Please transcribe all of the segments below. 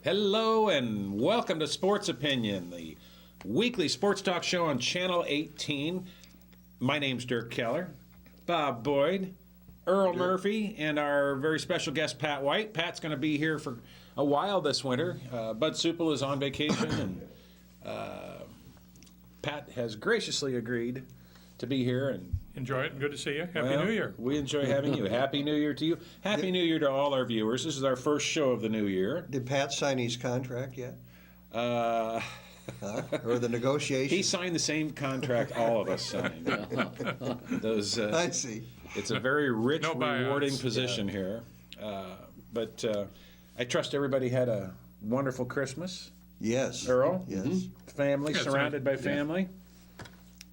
Hello and welcome to Sports Opinion, the weekly sports talk show on Channel 18. My name's Dirk Keller, Bob Boyd, Earl Murphy, and our very special guest, Pat White. Pat's going to be here for a while this winter. Bud Supple is on vacation, and Pat has graciously agreed to be here. And enjoy it. Good to see you. Happy New Year. We enjoy having you. Happy New Year to you. Happy New Year to all our viewers. This is our first show of the new year. Did Pat sign his contract yet? Or the negotiations? He signed the same contract all of us signed. Those. I see. It's a very rich, No buyouts. rewarding position here. But I trust everybody had a wonderful Christmas. Yes. Earl? Yes. Family, Yes, surrounded by family.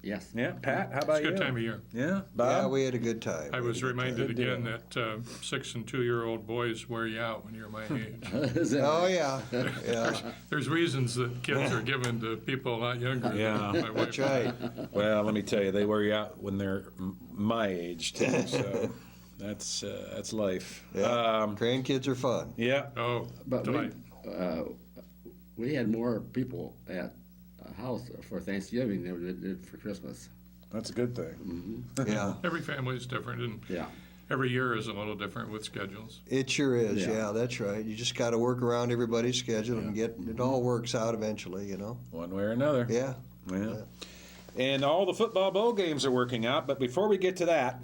Yes. Yeah. Pat, how about It's a you? good time of year. Yeah. Yeah, Bob? we had a good time. I was reminded Good again deal. that 6 and 2 year old boys wear you out when you're my age. Oh, yeah. Yeah. There's reasons that kids are given to people a lot younger. Yeah. than my wife. That's right. Well, let me tell you, they wear you out when they're my age, too. So that's life. Yeah. Grandkids are fun. Yeah. Oh, But delight. we had more people at a house for Thanksgiving than we did for Christmas. That's a good thing. Yeah. Every family is different, and Yeah. every year is a little different with schedules. It sure is. Yeah. Yeah, that's right. You just got to work around everybody's schedule and get it all works out eventually, you know? One way or another. Yeah. Yeah. And all the football bowl games are working out, but before we get to that,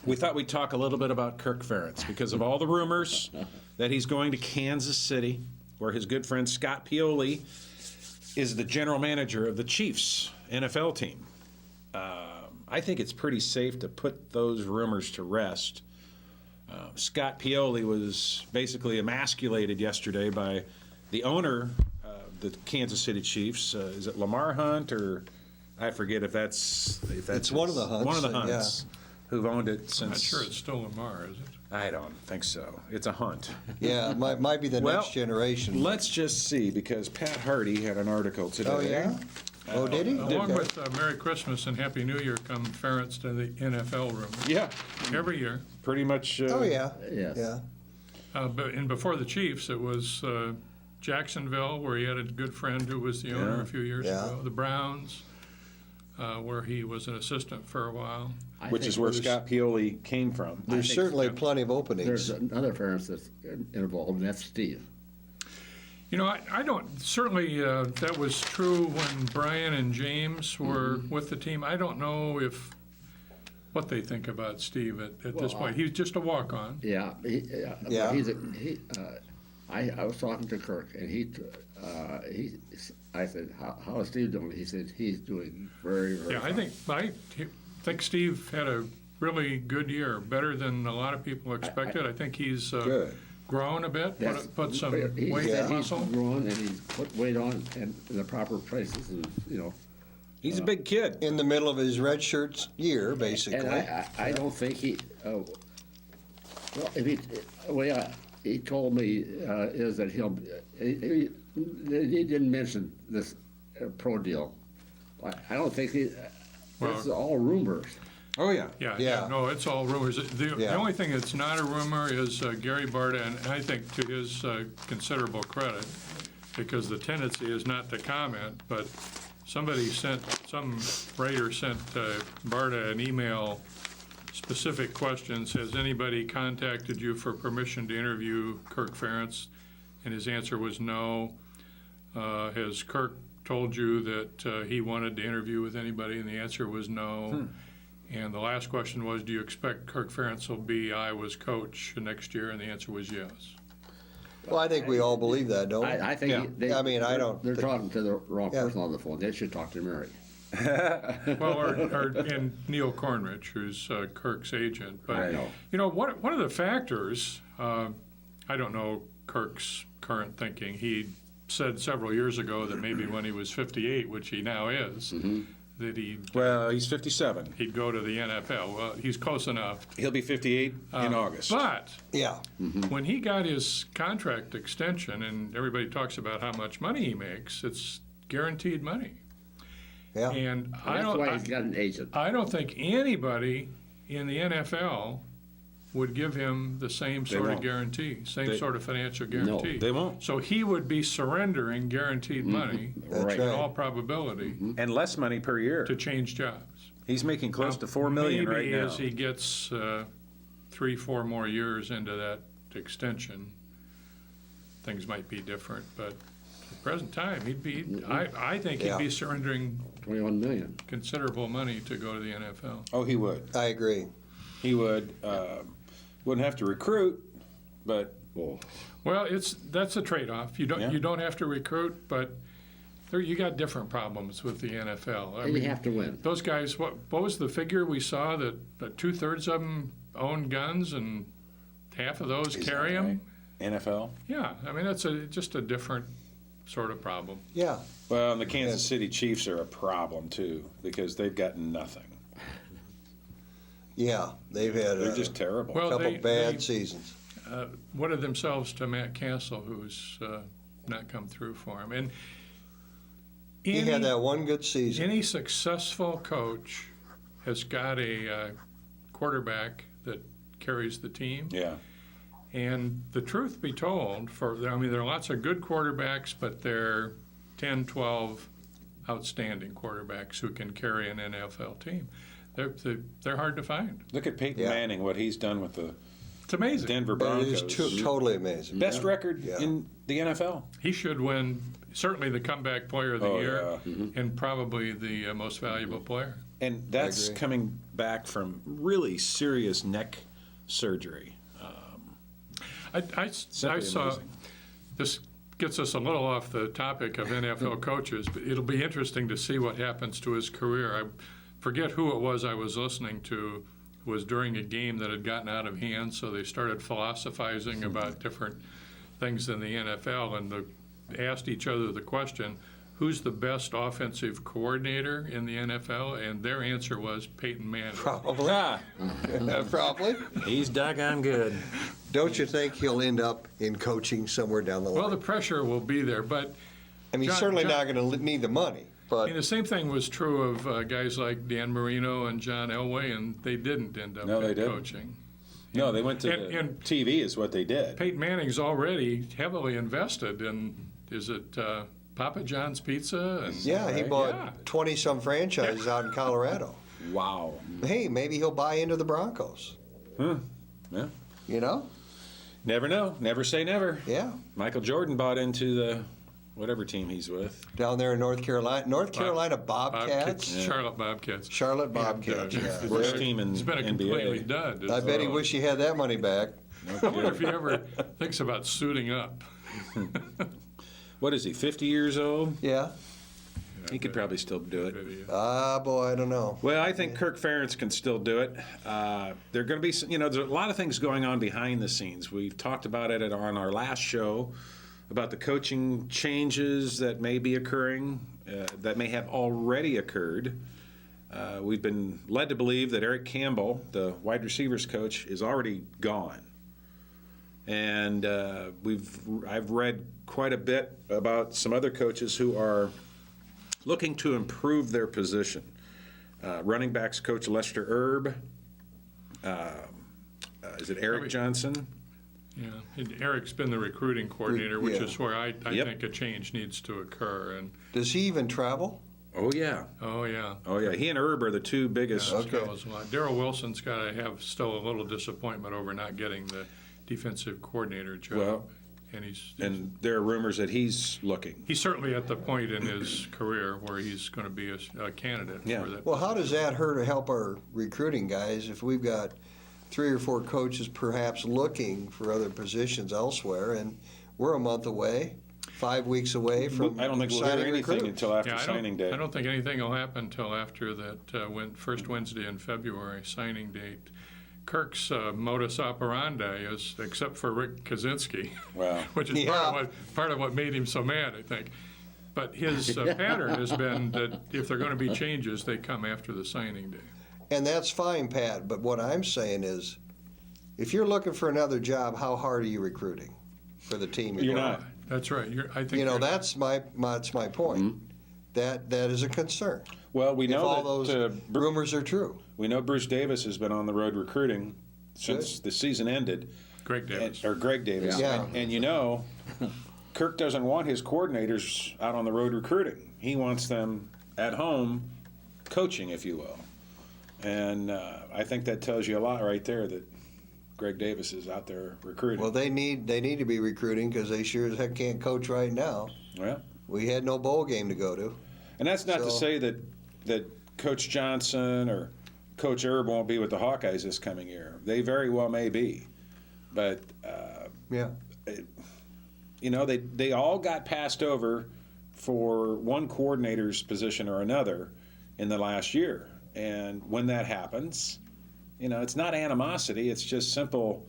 we thought we'd talk a little bit about Kirk Ferentz because of all the rumors that he's going to Kansas City, where his good friend Scott Pioli is the general manager of the Chiefs NFL team. I think it's pretty safe to put those rumors to rest. Scott Pioli was basically emasculated yesterday by the owner of the Kansas City Chiefs. Is it Lamar Hunt, or I forget if that's It's one of the Hunts, One of the Hunts who've owned it since. I'm not sure it's still Lamar, is it? I don't think so. It's a Hunt. Yeah, it might be the Well, next generation. Let's just see, because Pat Hardy had an article today. Oh, yeah? Oh, did he? Along Okay. with Merry Christmas and Happy New Year come Ferentz to the NFL room Yeah, every year. pretty much. Oh, yeah. Yes. Yeah. And before the Chiefs, it was Jacksonville, where he had a good friend who was the owner Yeah. a few years Yeah. ago. The Browns, where he was an assistant for a while. Which is where Scott Pioli came from. There's think- certainly plenty of openings. There's another Ferentz that's involved, and that's Steve. You know, I don't, certainly that was true when Brian and James were with the team. I don't know what they think about Steve at this Well, point. He's just a walk-on. Yeah. Yeah. I was talking to Kirk, and I said, how is Steve doing? He said, he's doing very, very Yeah, fine. I think Steve had a really good year, better than a lot of people expected. I think he's Good. grown a bit, Yes. put some He weight said and muscle. He's grown, and he's put weight on in the proper places, and, He's a big kid. In the middle of his red shirt year, basically. And I don't think he. Well, if he, the way he told me is that he didn't mention this pro deal. I don't think he. Well- It's all rumors. Oh, yeah. Yeah, no, it's all rumors. The Yeah. only thing that's not a rumor is Gary Barta, and I think to his considerable credit, because the tendency is not to comment, but some writer sent Barta an email, specific questions. Has anybody contacted you for permission to interview Kirk Ferentz? And his answer was no. Has Kirk told you that he wanted to interview with anybody? And the answer was no. And the last question was, do you expect Kirk Ferentz will be Iowa's coach next year? And the answer was yes. Well, I think we all believe that, don't we? I think. Yeah. I mean, I don't They're think- talking to the wrong Yeah. person on the phone. They should talk to Mary. Well, and Neil Cornrich, who's Kirk's agent. But, I know. you know, one of the factors, I don't know Kirk's current thinking. He said several years ago that maybe when he was 58, which he now is, that Well, he's 57. he'd go to the NFL. Well, he's close enough. He'll be 58 in August. But Yeah. when he got his contract extension, and everybody talks about how much money he makes, it's guaranteed money. Yeah. And That's why he's got an agent. I don't think anybody in the NFL would give him the same They sort of won't. guarantee, same They- sort of financial guarantee. They won't. So he would be surrendering guaranteed money, That's in right. all probability, And less money per year. to change jobs. He's making close to $4 million right Maybe now. as he gets 3-4 more years into that extension, things might be different, but at the present time, I think he'd Yeah. be surrendering 21 million. considerable money to go to the NFL. Oh, he would. I agree. He would. Wouldn't have to recruit, but Oh, Well, that's a trade-off. You Yeah. don't have to recruit, but you got different problems with the NFL. I and you mean, have to win. those guys, what was the figure we saw that 2/3 of them own guns and half of those Is carry that them? right? NFL. Yeah, I mean, that's just a different sort of problem. Yeah. Well, and the Kansas City Chiefs are a problem too because they've got nothing. Yeah. They've had They're a just terrible. Well, couple they- bad they- seasons. Wedded themselves to Matt Castle, who's not come through for him. And He had that one good season. any successful coach has got a quarterback that carries the team. Yeah. And the truth be told, there are lots of good quarterbacks, but there are 10, 12 outstanding quarterbacks who can carry an NFL team. They're hard to find. Look at Peyton Yeah. Manning, what he's done with the It's amazing. Denver That Broncos. is totally amazing. Best record Yeah. in the NFL. He should win certainly the comeback player of the Oh, year yeah. and probably the most valuable player. And that's agree. coming back from really serious neck surgery. I Simply saw, amazing. this gets us a little off the topic of NFL coaches, but it'll be interesting to see what happens to his career. I forget who it was I was listening to. It was during a game that had gotten out of hand, so they started philosophizing about different things in the NFL, and asked each other the question, who's the best offensive coordinator in the NFL? And their answer was Peyton Manning. Probably. Ah, Probably. he's doggone good. Don't you think he'll end up in coaching somewhere down the line? Well, the pressure will be there, but I mean, he's John- certainly John- not going to need the money, I but mean, the same thing was true of guys like Dan Marino and John Elway, and they didn't end up No, they in didn't. coaching. No, they went to And- the and- TV is what they did. Peyton Manning's already heavily invested in, is it Papa John's Pizza? And yeah, he Right. bought Yeah. 20-some franchises out in Colorado. Wow. Hey, maybe he'll buy into the Broncos. Yeah. You know? Never know. Never say never. Yeah. Michael Jordan bought into the whatever team he's with. Down there in North Carolina. North Carolina Bobcats. Yeah. Charlotte Bobcats. Charlotte Bobcats. And, Yeah. Worst team in It's been a NBA. completely dud. I bet he wish he had that money back. I wonder if he ever thinks about suiting up. What is he, 50 years old? Yeah. He could probably still do it. Boy, I don't know. Well, I think Kirk Ferentz can still do it. There are going to be, there's a lot of things going on behind the scenes. We've talked about it on our last show about the coaching changes that may be occurring, that may have already occurred. We've been led to believe that Eric Campbell, the wide receivers coach, is already gone. And I've read quite a bit about some other coaches who are looking to improve their position. Running backs coach Lester Erb. Is it Eric Johnson? Yeah, and Eric's been the recruiting coordinator, which Yeah. is where I Yep. think a change needs to occur. And Does he even travel? Oh, yeah. oh yeah, Oh, yeah. He and Erb are the two biggest. That travels a lot. Daryl Wilson's got to have still a little disappointment over not getting the defensive coordinator job. Well, and he's there are rumors that he's looking. he's certainly at the point in his career where he's going to be a candidate Yeah. for that. Well, how does that hurt or help our recruiting guys if we've got 3 or 4 coaches perhaps looking for other positions elsewhere, and we're a month away, 5 weeks away from I don't think we'll hear signing anything recruits? until after Yeah, signing day. I don't think anything will happen until after that first Wednesday in February signing date. Kirk's modus operandi is, except for Rick Kaczynski, Wow. which is Yeah. part of what made him so mad, I think. But his pattern has been that if there are going to be changes, they come after the signing day. And that's fine, Pat, but what I'm saying is, if you're looking for another job, how hard are you recruiting for the team? You're going? not. That's right. I think You know, you're- that's my point. That is a concern. Well, we If know all that those rumors are true. we know Bruce Davis has been on the road recruiting since the season ended. Greg Davis. Or Greg Davis. Yeah. And Kirk doesn't want his coordinators out on the road recruiting. He wants them at home coaching, if you will. And I think that tells you a lot right there that Greg Davis is out there recruiting. Well, they need to be recruiting because they sure as heck can't coach right now. Well, We had no bowl game to go to. and that's not to So- say that Coach Johnson or Coach Erb won't be with the Hawkeyes this coming year. They very well may be. But, Yeah. they all got passed over for one coordinator's position or another in the last year. And when that happens, it's not animosity. It's just simple,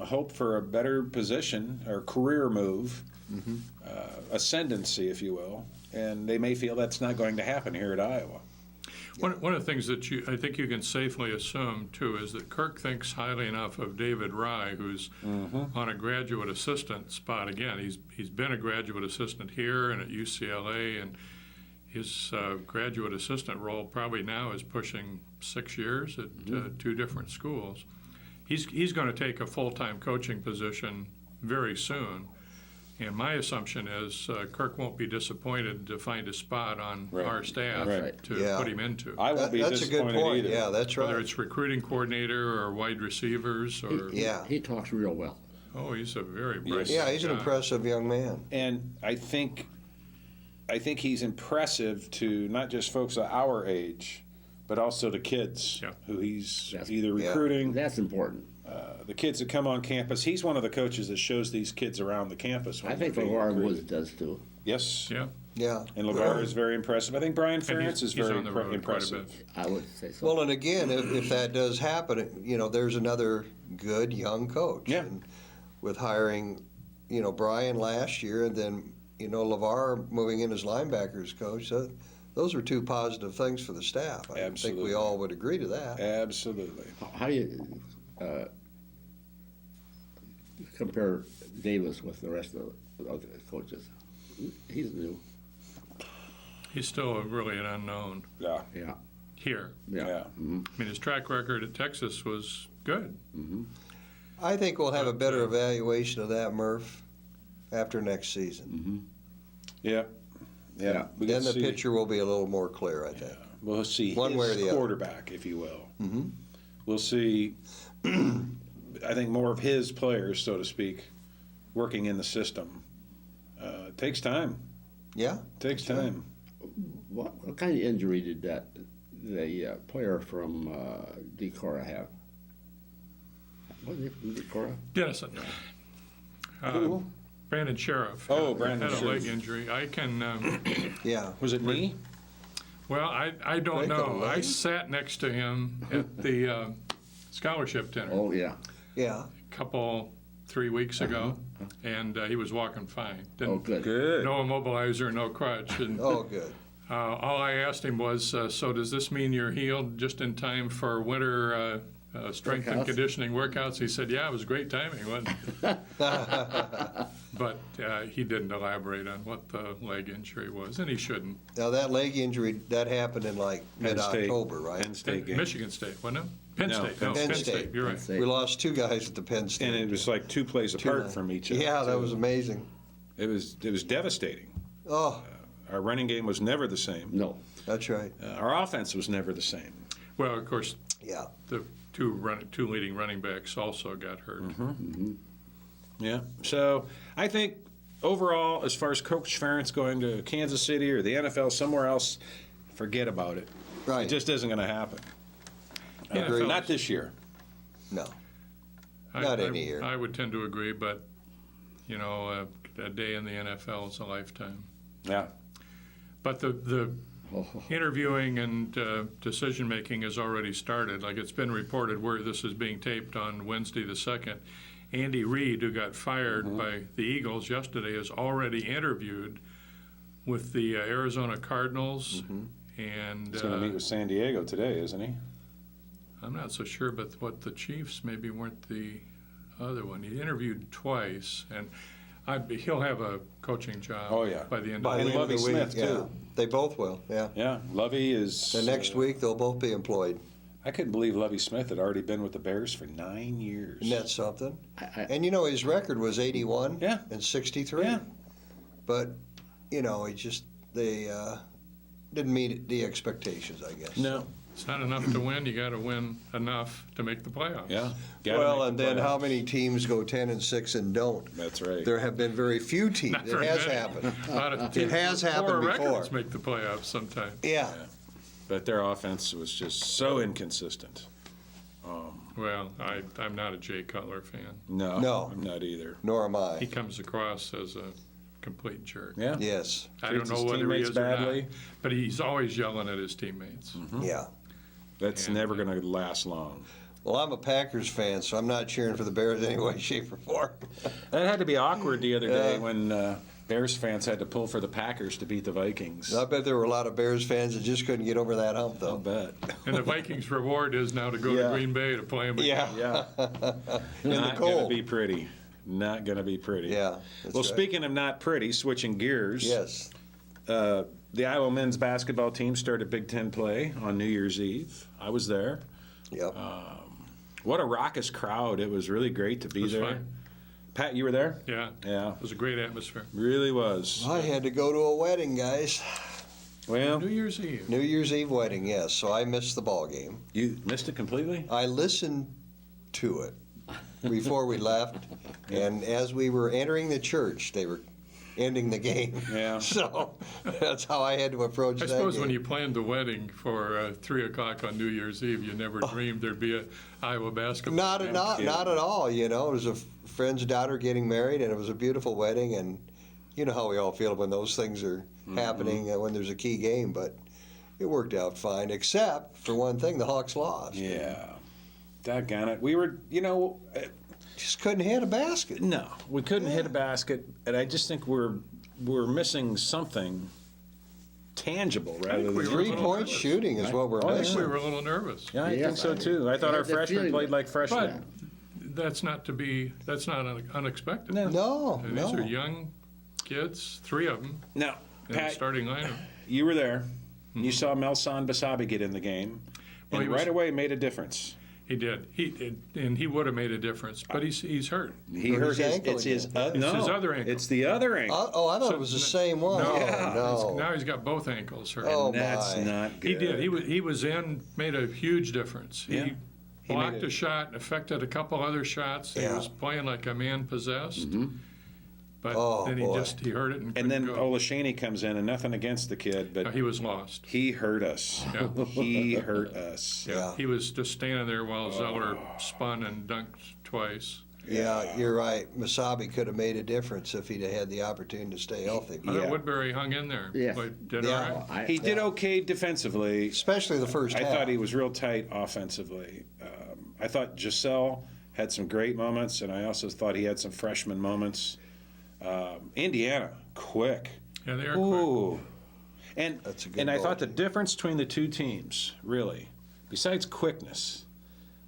hope for a better position or career move, ascendancy, if you will. And they may feel that's not going to happen here at Iowa. One of the things that I think you can safely assume, too, is that Kirk thinks highly enough of David Rye, who's on a graduate assistant spot. Again, he's been a graduate assistant here and at UCLA, and his graduate assistant role probably now is pushing 6 years at 2 different schools. He's going to take a full-time coaching position very soon. And my assumption is Kirk won't be disappointed to find a spot on Right. our staff Right. to Yeah. put him into. I won't be That's a good disappointed point. either. Yeah, that's Whether right. it's recruiting coordinator or wide receivers or, Yeah. He talks real well. oh, he's a very bright Yeah, he's an guy. impressive young man. And I think he's impressive to not just folks of our age, but also to kids Yeah. who he's That's- either yeah. recruiting. That's important. The kids that come on campus. He's one of the coaches that shows these kids around the campus. When I think they're being LeVar recruited. Woods does too. Yes. Yeah, Yeah. And LeVar is very impressive. I think Brian and Ferentz is he's very on the road quite a impressive. bit. I would say so. Well, and again, if that does happen, there's another good young coach. Yeah. And with hiring, Brian last year, and then, LeVar moving in as linebackers coach, those are 2 positive things for the staff. I think Absolutely. we all would agree to that. Absolutely. How do you compare Davis with the rest of the coaches? He's new. He's still really an unknown Yeah. Yeah. here. Yeah. I mean, his track record at Texas was good. I think we'll have a better evaluation of that, Murph, after next season. Yeah. Yeah. Yeah. We Then can the see- picture will be a little more clear, I think. We'll see One way or his the other. quarterback, if you will. We'll see, I think, more of his players, so to speak, working in the system. It takes time. Yeah? Takes time. What kind of injury did the player from Decorah have? Wasn't he from Decorah? Dennison. Who? Brandon Sheriff. Oh, Brandon had a leg Sheriff. injury. I can. Yeah. Was it me? Well, I don't Break a know. I leg? sat next to him at the scholarship dinner Oh, yeah. Yeah. a 3 weeks ago, and he was walking fine. Oh, good. Good. No immobilizer, no crutch. And Oh, good. all I asked him was, so does this mean you're healed just in time for winter strength and Workouts? conditioning workouts? He said, yeah, it was great timing, wasn't it? But he didn't elaborate on what the leg injury was, and he shouldn't. Now, that leg injury, that happened in like Penn State. mid-October, right? Penn State game. Michigan State, wasn't it? Penn No, State. Penn No, State. Penn State. You're right. Penn State. We lost 2 guys at the Penn State. And it was like 2 plays apart Two- from each other. Yeah, that too. was amazing. It was devastating. Oh, Our running game was never the same. No. that's right. Our offense was never the same. Well, of course, Yeah. the two leading running backs also got hurt. Yeah. So I think overall, as far as Coach Ferentz going to Kansas City or the NFL somewhere else, forget about it. Right. It just isn't going to happen. NFL Not this year. No. I- Not I- any year. I would tend to agree, but, a day in the NFL is a lifetime. Yeah. But the Oh, interviewing and decision-making has already started. Like, it's been reported where this is being taped on Wednesday the 2nd. Andy Reid, who got fired by the Eagles yesterday, is already interviewed with the Arizona Cardinals. And He's going to meet with San Diego today, isn't he? I'm not so sure, but what the Chiefs maybe weren't the other one. He interviewed twice, and he'll have a coaching job Oh, yeah. by the end By of And the the end week. of the Lovie week, Smith, yeah. too. They both will, yeah. Yeah. Lovey is. The next week, they'll both be employed. I couldn't believe Lovie Smith had already been with the Bears for 9 years. Isn't that something? I- And his record was 81 Yeah. and 63. Yeah. But, they didn't meet the expectations, I guess. No. It's not enough to win. You got to win enough to make the playoffs. Yeah. Gotta Well, make and the then how playoffs. many teams go 10-6 and don't? That's right. There have been very few teams. Not It very has many. happened. A lot of It teams has with happened poor before. records make the playoffs sometimes. Yeah. But their offense was just so inconsistent. Well, I'm not a Jay Cutler fan. No. I'm not either. Nor am He I. comes across as a complete jerk. Yeah. Yes. I don't Treats know his whether he teammates is or not, badly. but he's always yelling at his teammates. Yeah. That's And, never going to last long. Well, I'm a Packers fan, so I'm not cheering for the Bears any way, shape, or form. That had to be awkward the other day Yeah. when Bears fans had to pull for the Packers to beat the Vikings. I bet there were a lot of Bears fans that just couldn't get over that hump, I'll though. bet. And the Vikings' reward is now to go Yeah. to Green Bay to play him again. Yeah. Yeah. In the Not going to cold. be pretty. Not going to be pretty. Yeah. that's Well, right. speaking of not pretty, switching gears. Yes. The Iowa men's basketball team started Big Ten play on New Year's Eve. I was there. Yep. What a raucous crowd. It was really great to be was there. fun. Pat, you were there? Yeah, Yeah, it was a great atmosphere. really was. I had to go to a wedding, guys. Well, New Year's Eve. New Year's Eve wedding, yes. So I missed the ball game. you missed it completely? I listened to it before we left, and as we were entering the church, they were ending the game. Yeah. So that's how I had to approach I that suppose game. when you planned the wedding for 3 o'clock on New Year's Eve, you never dreamed there'd be a Iowa basketball. Not game. not at all. It was a friend's daughter getting married, and it was a beautiful wedding. And you know how we all feel when those things are happening when there's a key game. But it worked out fine, except for one thing: the Hawks lost. Yeah. Doggone it. We were, Just couldn't hit a basket. no, we couldn't hit a basket, and I just think we're missing something tangible rather we than were- 3-point shooting is what we're I think missing. we were a little nervous. Yeah, I Yes, think so too. I thought I our had the freshmen feeling played like freshmen. But that's not unexpected. No. No, And no. these are young kids, 3 of them Now, in the Pat, starting lineup. you were there. You saw Melson Basabi get in the game, Well, and he was- right away made a difference. He did. And he would have made a difference, but he's hurt. He Hurt hurt his his. ankle It's his. again. It's his other ankle. It's the other ankle. I thought it was the same one. No, Oh, no. now he's got both ankles hurt. Oh, That's my. not good. He did. He was in, made a huge difference. Yeah. He He blocked made a it. shot, affected a couple other shots. He Yeah. was playing like a man possessed. But Oh, then boy. he hurt it and And couldn't then go. Olashaney comes in, and nothing against the kid, No, but he was lost. he hurt us. Yeah. He hurt us. Yeah. He was just standing there while Zeller spun and dunked twice. Yeah, you're right. Masabi could have made a difference if he'd have had the opportunity to stay healthy. I thought Yeah. Woodbury hung in there. Yeah. Did Yeah. all right. He did okay defensively. Especially the first I half. thought he was real tight offensively. I thought Giselle had some great moments, and I also thought he had some freshman moments. Indiana, quick. Yeah, they are quick. Ooh. And, That's a good and I ball thought the team. difference between the two teams, really, besides quickness,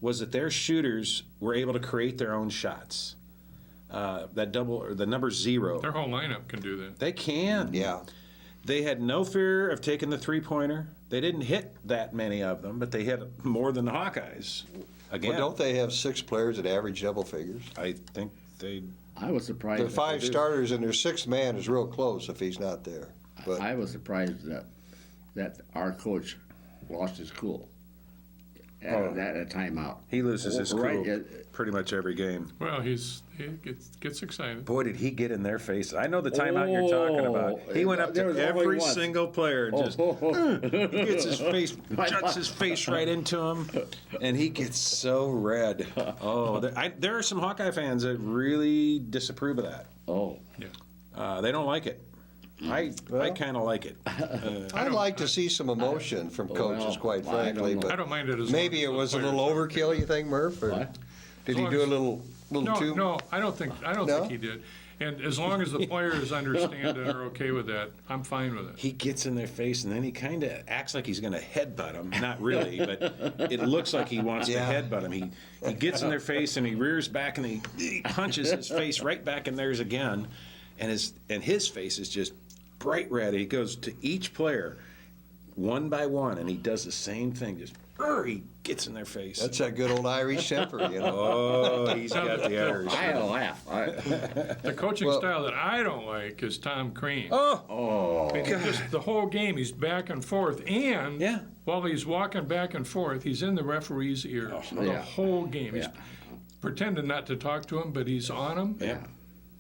was that their shooters were able to create their own shots. That double, or the number 0. Their whole lineup can do that. They can. Yeah. They had no fear of taking the three-pointer. They didn't hit that many of them, but they hit more than the Hawkeyes. Again, Well, don't they have 6 players that average double figures? I think they. I was surprised. Their that 5 do. starters and their 6th man is real close if he's not there. But I was surprised that our coach lost his cool at a timeout. He loses his cool Right, pretty much every game. Well, he gets excited. Boy, did he get in their face. I know the timeout you're talking about. He went up There to was only every one. single player and just he gets his face, juts his face right into him, and he gets so red. Oh, there are some Hawkeye fans that really disapprove of that. Oh, They don't like it. I kind of like it. I'd like to see some emotion from coaches, quite I don't frankly. know. But I don't mind it as maybe it long as was a the little players overkill, you think, Murph? Or What? did he long do a as- little too? No, I don't think No? he did. And as long as the players understand and are okay with that, I'm fine with it. He gets in their face, and then he kind of acts like he's going to headbutt them. Not really, but it looks like he wants Yeah. to headbutt him. He gets in their face, and he rears back, and he punches his face right back in theirs again, and his face is just bright red. He goes to each player one by one, and he does the same thing, just he gets in their face. That's that good old Irish temper, you know. Oh, he's got the Irish. I had a laugh. The coaching Well- style that I don't like is Tom Crean. Oh, I mean, just the whole game, he's back and forth, and Yeah. while he's walking back and forth, he's in the referee's ears the Yeah. whole game. He's Yeah. pretending not to talk to him, but he's on him. yeah.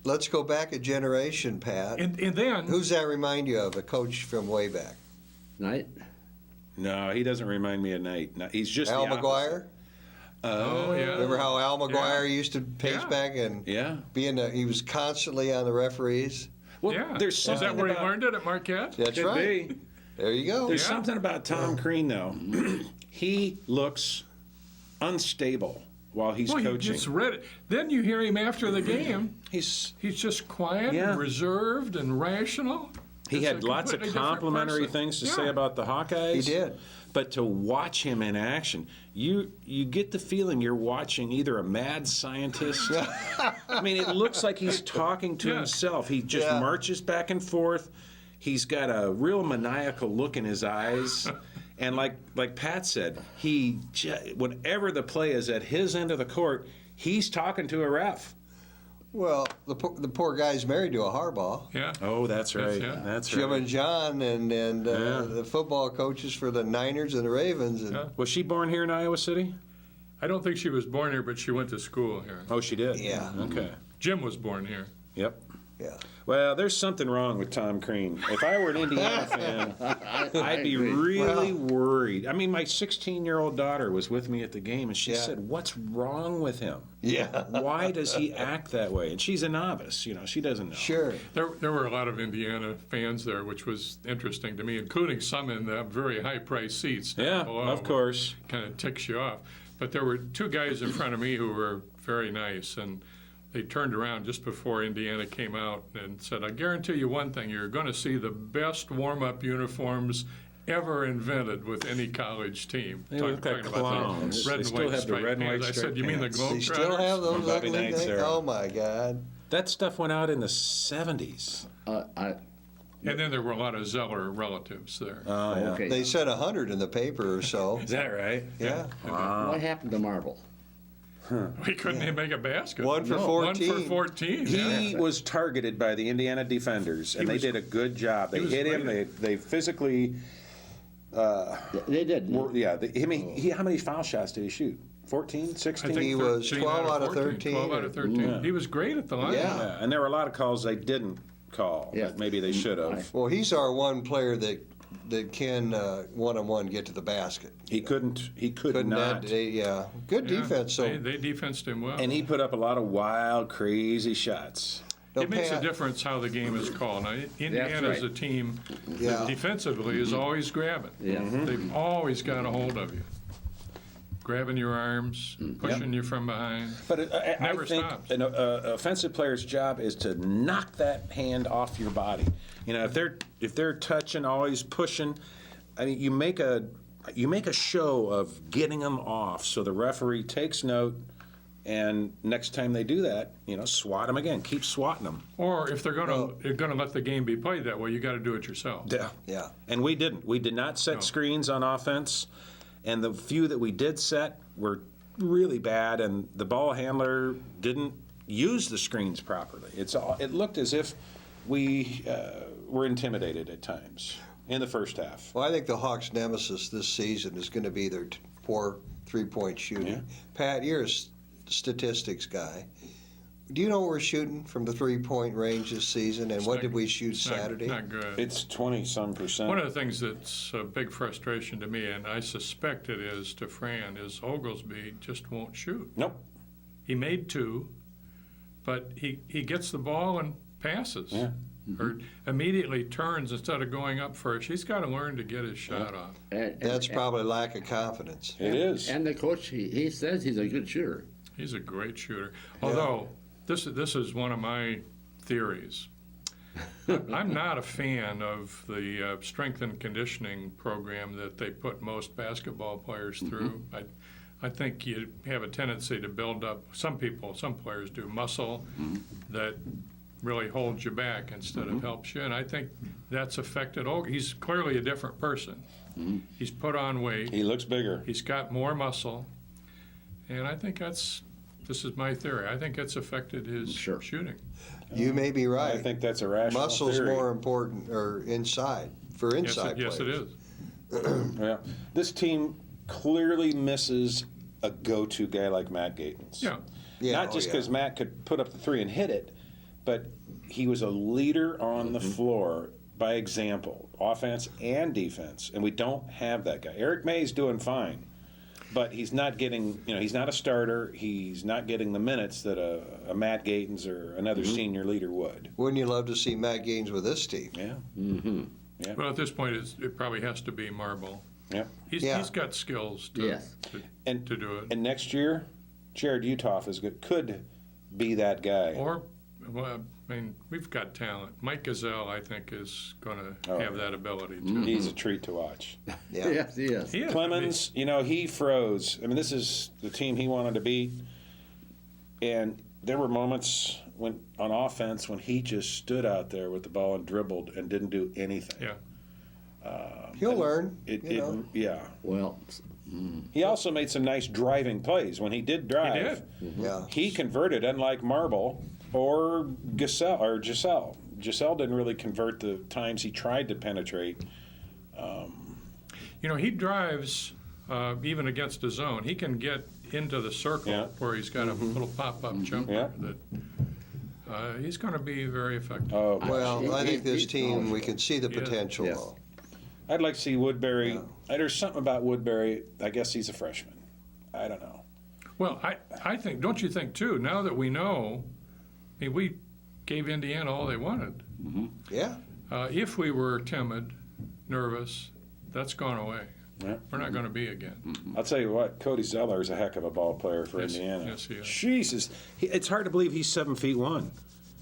Let's go back a generation, Pat. And then Who's that remind you of? A coach from way back? Night. No, he doesn't remind me of Knight. No, he's just Al the opposite. McGuire? oh yeah, Remember how Al McGuire used to pace Yeah. back and Yeah. he was constantly on the referees? Well, yeah. there's Is something that where about, he learned it at Marquette? That's Could right. be. There you go. There's Yeah. something about Tom Crean, though. He looks unstable while he's Well, coaching. he gets ready. Then you hear him after the game. He's He's just quiet Yeah. and reserved and rational. he It's had a lots of completely different complimentary person. things to Yeah. say about the Hawkeyes. He did. But to watch him in action, you get the feeling you're watching either a mad scientist. I mean, it looks like he's talking to Yeah. himself. He just Yeah. marches back and forth. He's got a real maniacal look in his eyes. And like Pat said, whenever the play is at his end of the court, he's talking to a ref. Well, the poor guy's married to a Harbaugh. Yeah. Oh, that's right. yeah. That's Jim right. and John and Yeah. the football coaches for the Niners and the Ravens. And Yeah. Was she born here in Iowa City? I don't think she was born here, but she went to school here. Oh, she did? Yeah. Okay. Jim was born here. Yep. yeah. Well, there's something wrong with Tom Crean. If I were an Indiana fan, I'd be agree. really worried. I mean, my 16-year-old daughter was with me at the game, and she Yeah. said, "What's wrong with him? Yeah. Why does he act that way?" And she's a novice, she doesn't know. Sure. There were a lot of Indiana fans there, which was interesting to me, including some in the very high-priced seats down Yeah, below. of course. Kind of ticks you off. But there were two guys in front of me who were very nice, and they turned around just before Indiana came out and said, "I guarantee you one thing, you're going to see the best warm-up uniforms ever invented with any college team." They look like Talking about clowns. the red They and still white have the striped red and white pants. I said, striped "You mean the pants." They still have Globetrotters?" those Bobby ugly Knight's things? there. Oh, my God. That stuff went out in the 70s. And then there were a lot of Zeller relatives there. Oh, yeah. Okay. They said 100 in the paper or so. Is that right? Yeah. What happened to Marble? We couldn't even make a basket. One for No. 14. One for 14. He was targeted by the Indiana defenders, and they was- did a good job. They was hit him. great. They physically. They did. How many foul shots did he shoot? 14, 16? I think He was 13 12 out of 14, 13. 12 out of 13. Yeah. He was great at the line. Yeah. Yeah, and there were a lot of calls they didn't call. Yeah. That maybe they should have. Well, he's our one player that can one-on-one get to the basket. He couldn't. He could Couldn't not. good Yeah, defense. So they defensed him well. And he put up a lot of wild, crazy shots. no, It makes a Pat, difference how the game is called. Now, Indiana as right. a team, Yeah. defensively, is always grabbing. Yeah. They've always got a hold of you. Grabbing your arms, pushing you from behind. But I Never think stops. an offensive player's job is to knock that hand off your body. If they're touching, always pushing, I mean, you make a show of getting them off, so the referee takes note. And next time they do that, swat them again. Keep swatting them. Or if they're going to let the game be played that way, you got to do it yourself. Yeah. Yeah. And we didn't. We did not set No. screens on offense. And the few that we did set were really bad, and the ball handler didn't use the screens properly. It looked as if we were intimidated at times in the first half. Well, I think the Hawks' nemesis this season is going to be their poor three-point shooting. Yeah. Pat, you're a statistics guy. Do you know what we're shooting from the three-point range this season, and what did we shoot Saturday? Not good. It's 20-some%. One of the things that's a big frustration to me, and I suspect it is to Fran, is Oglesby just won't shoot. Nope. He made two, but he gets the ball and passes. Yeah. Or immediately turns instead of going up first. He's got to learn to get his shot off. That's probably lack of confidence. It is. And the coach, he says he's a good shooter. He's a great shooter. Although, this is one of my theories. I'm not a fan of the strength and conditioning program that they put most basketball players through. I think you have a tendency to build up, some players do, muscle that really holds you back instead of helps you. And I think that's affected Olga. He's clearly a different person. He's put on weight. He looks bigger. He's got more muscle. And I think this is my theory, I think it's affected his shooting. You may be right. I think that's a rational Muscle's theory. more important, or inside, for inside Yes, players. it is. Yeah. This team clearly misses a go-to guy like Matt Gatens. Yeah. Yeah, Not just because Matt could put up the three and hit it, but he was a leader on the floor by example, offense and defense, and we don't have that guy. Eric May's doing fine, but he's not getting, he's not a starter. He's not getting the minutes that a Matt Gatens or another senior leader would. Wouldn't you love to see Matt Gaines with this team? Yeah. Yeah. Well, at this point, it probably has to be Marble. Yeah. He's got skills to do it. And next year, Jared Uthoff could be that guy. Or, well, I mean, we've got talent. Mike Gazelle, I think, is going to have that ability too. He's a treat to watch. Yeah. Yes, he is. He is. Clemens, he froze. I mean, this is the team he wanted to beat. And there were moments on offense when he just stood out there with the ball and dribbled and didn't do anything. Yeah. He'll learn. Yeah. Well, He also made some nice driving plays. When he did drive, Yeah. he converted, unlike Marble or Giselle. Giselle didn't really convert the times he tried to penetrate. He drives even against a zone. He can get into the circle where he's got a little pop-up jumper that he's going to be very effective. Oh, Well, I think this he's team, awesome. we can see the potential, Yes. though. I'd like to see Woodbury. There's something about Woodbury. I guess he's a freshman. I don't know. Well, I think, don't you think, too, now that we know, I mean, we gave Indiana all they wanted. Yeah. If we were timid, nervous, that's gone away. Yeah. We're not going to be again. I'll tell you what, Cody Zeller is a heck of a ball player for Yes, Indiana. yes, he is. Jesus, it's hard to believe he's 7'1".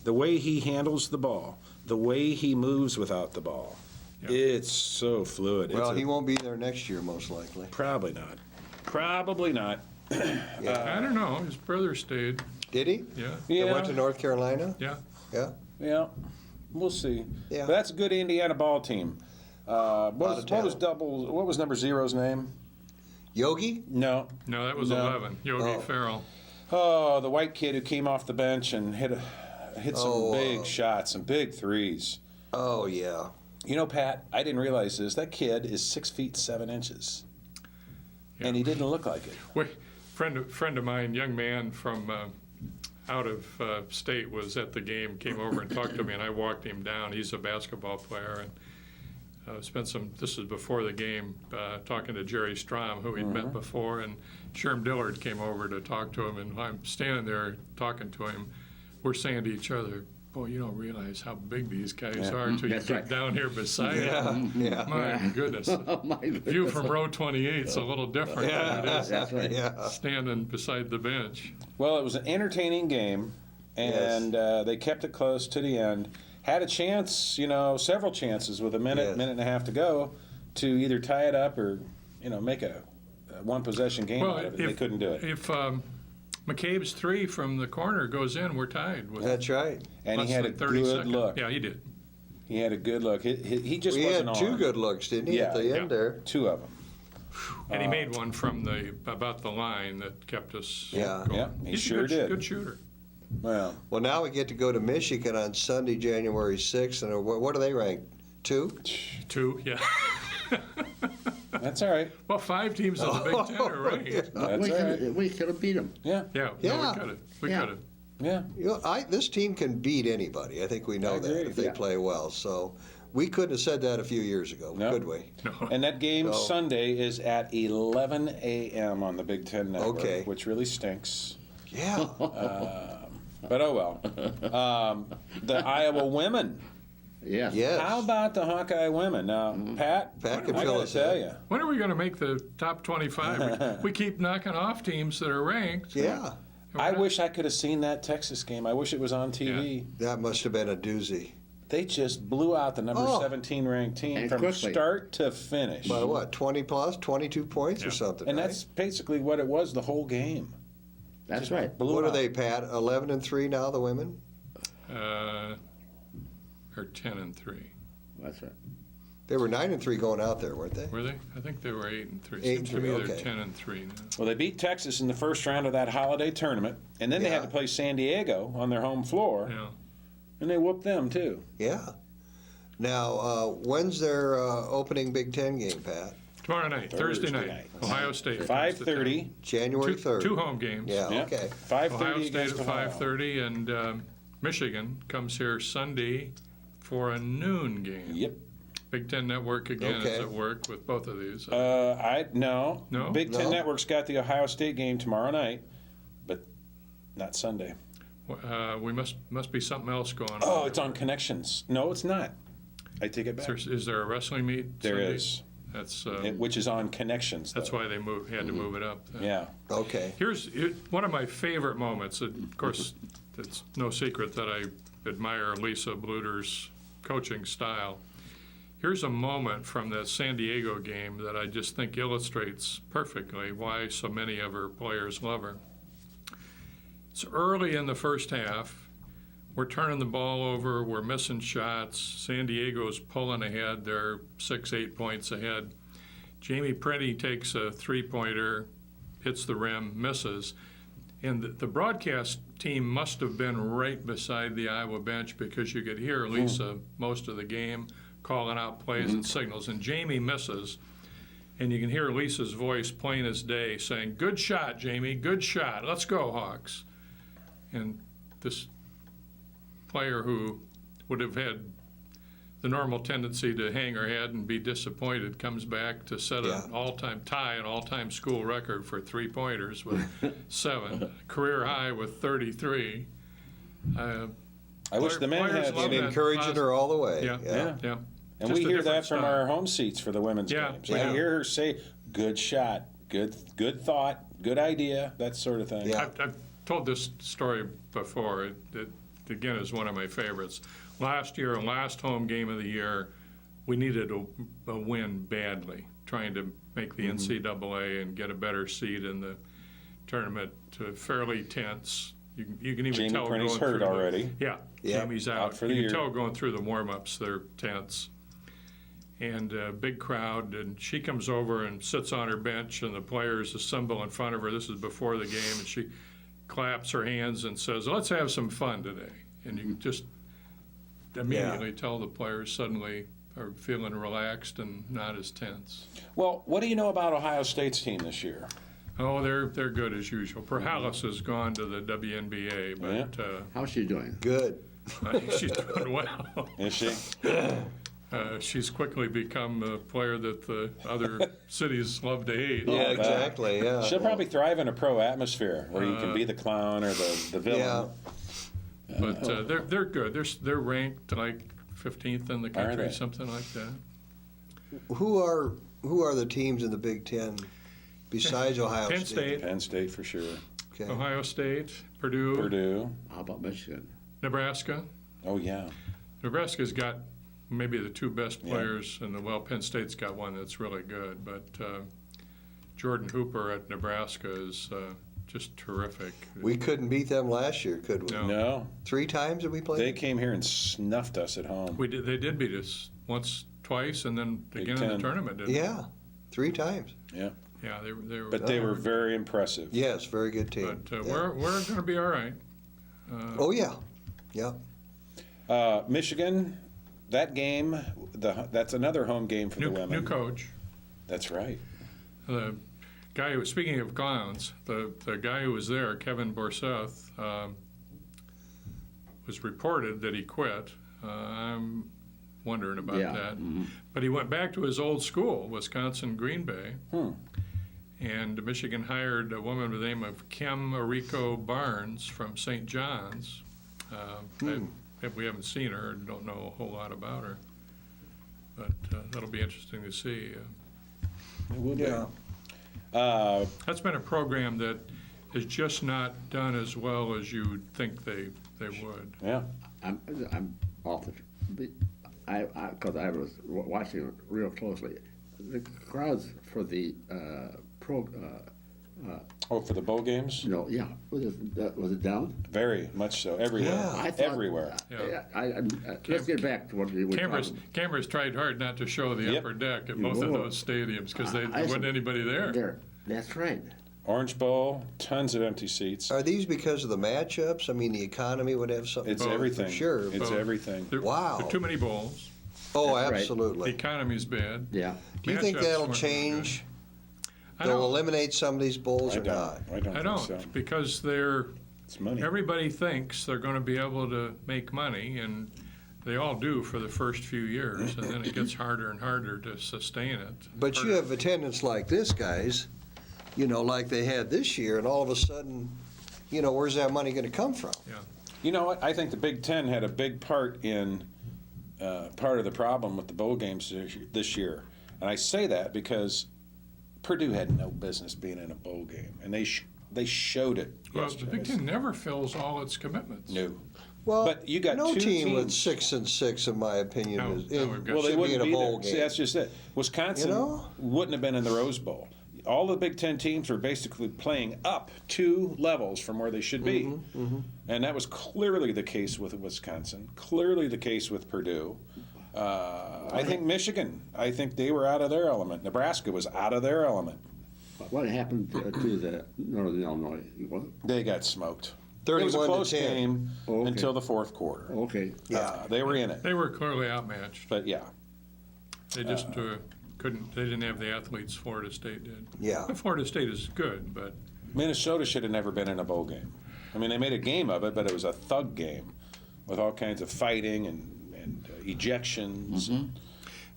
The way he handles the ball, the way he moves without the ball, it's so fluid. Well, he won't be there next year, most likely. Probably not. Probably not. I don't know. His brother stayed. Did he? Yeah. He went to North Carolina? Yeah. Yeah. Yeah, we'll see. Yeah. But that's a good Indiana ball team. What was number 0's name? Yogi? No. No, that was 11. Yogi Farrell. Oh, the white kid who came off the bench and hit some big shots, some big threes. Oh, yeah. Pat, I didn't realize this. That kid is 6 feet 7 inches, and he didn't look like it. Wait, friend of mine, young man from out of state, was at the game, came over and talked to me, and I walked him down. He's a basketball player, and this is before the game, talking to Jerry Strom, who he'd met before, and Sherm Dillard came over to talk to him, and I'm standing there talking to him. We're saying to each other, boy, you don't realize how big these guys are until you That's get right. down here beside them. Yeah. My goodness. oh, my goodness. View from row 28 is a little different than it is That's right. Yeah. standing beside the bench. Well, it was an entertaining game, and they kept it close to the end. Had a chance, several chances with a minute and a half to go to either tie it up or, make a one-possession game out of it. They couldn't do it. If McCabe's three from the corner goes in, we're tied. With That's right. And he less had a than 30 good seconds. look. Yeah, he did. He had a good look. He just We wasn't had on. 2 good looks, didn't he, at the end there? 2 of them. And he made one from about the line that kept us Yeah. going. Yeah, he He's sure a did. good shooter. Well, Well, now we get to go to Michigan on Sunday, January 6th, and what are they ranked? 2? 2, yeah. that's all right. Well, 5 teams in the Big Ten are ranked. That's all right. We could have beat them. Yeah, Yeah, Yeah. No, we could have. We Yeah. could have. yeah. This team can beat anybody. I think we know that agree. if they play well. So we couldn't have said that a few years ago, No. could we? No. And that game So- Sunday is at 11 a.m. on the Big Ten Network, Okay. which really stinks. Yeah. But oh well. The Iowa women. Yes. Yes. How about the Hawkeye women? Now, Pat can I fill gotta us tell in. you, When are we going to make the top 25? We keep knocking off teams that are ranked. Yeah. I wish I could have seen that Texas game. I wish it was on TV. That must have been a doozy. They just blew out the number 17 ranked team And from quickly. start to finish. By what, 20 plus, 22 points or something, And right? that's basically what it was the whole game. That's right. Blew What are out. they, Pat? 11-3 now, the women? are 10-3. That's right. They were 9-3 going out there, weren't they? Were they? I think they were 8-3. 8-3, Seems to me they're okay. 10-3 now. Well, they beat Texas in the first round of that holiday tournament, and then they had Yeah. to play San Diego on their home floor, Yeah. and they whooped them too. Yeah. Now, when's their opening Big Ten game, Pat? Tomorrow night, Thursday Thursday night, night. Ohio State. comes to 5:30. town. January Two 3rd. home games. Yeah, Yeah. okay. 5:30 Ohio State against at Ohio. 5:30, and Michigan comes here Sunday for a noon game. Yep. Big Ten Network again Okay. is at work with both of these. No. No? Big Ten No? Network's got the Ohio State game tomorrow night, but not Sunday. We must be something else going on. Oh, it's on Connections. No, it's not. I take it back. Is there a wrestling meet? There Sunday? is, That's which is on Connections. that's though. why they had to move it up. Yeah. Okay. Here's one of my favorite moments. Of course, it's no secret that I admire Lisa Bluter's coaching style. Here's a moment from that San Diego game that I just think illustrates perfectly why so many of her players love her. It's early in the first half. We're turning the ball over. We're missing shots. San Diego's pulling ahead. They're 6-8 points ahead. Jamie Preti takes a three-pointer, hits the rim, misses. And the broadcast team must have been right beside the Iowa bench because you could hear Lisa most of the game calling out plays and signals. And Jamie misses, and you can hear Lisa's voice plain as day saying, "Good shot, Jamie, good shot. Let's go, Hawks." And this player who would have had the normal tendency to hang her head and be disappointed comes back to set Yeah. an all-time school record for three-pointers with 7, career high with 33. I wish the men Players had love And that. encouraging her all the way. Yeah. Yeah. Yeah. And Just we a hear different that from style. our home seats for the women's Yeah, games. we You do. hear her say, "Good shot, good thought, good idea," that sort of thing. Yeah. I've told this story before. It again is one of my favorites. Last year, last home game of the year, we needed a win badly, trying to make the NCAA and get a better seed in the tournament. Fairly tense. You can even Jamie tell Prenti's going hurt through already. Yeah, Yeah. Jamie's out. Out for the You year. can tell going through the warm-ups they're tense. And a big crowd, and she comes over and sits on her bench, and the players assemble in front of her. This is before the game, and she claps her hands and says, "Let's have some fun today." And you can just immediately tell the players suddenly are feeling relaxed and not as tense. Well, what do you know about Ohio State's team this year? Oh, they're good as usual. Perhalis has gone to the WNBA, but How's she doing? Good. I think she's doing well. Is she? She's quickly become a player that the other cities love to hate. Yeah, exactly. Yeah. She'll probably thrive in a pro atmosphere where you can be the clown or the villain. Yeah. But they're good. They're ranked like 15th in the Are country, they? something like that. Who are the teams in the Big Ten besides Ohio Penn State, Penn State for sure. Okay. Ohio State, Purdue, Purdue. How about Michigan? Nebraska. Oh yeah. Nebraska's got maybe the two best players, and Penn State's got one that's really good. But Jordan Hooper at Nebraska is just terrific. We couldn't beat them last year, could we? No. No, 3 times did we play? they came here and snuffed us at home. They did beat us once, twice, and then Big again in the Ten. tournament. Didn't they? Yeah, 3 times. Yeah, Yeah, they were. but they were very impressive. Yes, very good team. But Yeah. we're going to be all right. Oh yeah, yeah. Michigan, that game, that's another home game for the women. New coach. That's right. The guy who, speaking of clowns, the guy who was there, Kevin Borseth, was reported that he quit. I'm wondering about that. But he went back to his old school, Wisconsin Green Bay. And Michigan hired a woman by the name of Kim Arico Barnes from St. John's. We haven't seen her, don't know a whole lot about her. But that'll be interesting to see. It will be. Yeah. That's been a program that has just not done as well as you'd think they would. Yeah. I'm off the. Because I was watching it real closely. The crowds for the Oh, for the bowl games? Yeah, was it down? Very much so. Everywhere. Yeah. I thought- Everywhere. Let's get back to what we were Cameras, talking cameras tried hard not to show the Yep. upper deck at both of Whoa. those stadiums because there I wasn't see. anybody there. There, that's right. Orange Bowl, tons of empty seats. Are these because of the matchups? I mean, the economy would have something. It's to do with it, everything. For sure. It's Well, everything. Wow. There are too many bowls. Oh, That's right. The absolutely. economy's bad. Yeah. Do you think Matchups that'll weren't very change? I They'll don't, eliminate some of these bowls I or not? don't. I don't I think don't so. because It's money. everybody thinks they're going to be able to make money, and they all do for the first few years, and then it gets harder and harder to sustain it. But you have attendance like this, guys, like they had this year, and all of a sudden, where's that money going to come from? You know what? I think the Big Ten had a big part in part of the problem with the bowl games this year. And I say that because Purdue had no business being in a bowl game, and they showed it Well, yesterday. the Big Ten never fills all its commitments. No. Well, But you got no two team with teams. 6-6, in my opinion, No, is, no, we've got- Well, they should be wouldn't in a be bowl there. See, game. that's just it. Wisconsin wouldn't have been in the Rose Bowl. All the Big Ten teams were basically playing up 2 levels from where they should be. Mm-hmm, And that was clearly the case with Wisconsin, clearly the case with Purdue. I think Michigan, I think they were out of their element. Nebraska was out of their element. What happened to the Northern Illinois? They got smoked. It 31 was a to close 10. game Oh, okay. until the fourth quarter. Okay. Yeah. They were in it. They were clearly outmatched. But yeah, They just couldn't. They didn't have the athletes Florida State did. Yeah. But Florida State is good, but Minnesota should have never been in a bowl game. I mean, they made a game of it, but it was a thug game with all kinds of fighting and ejections.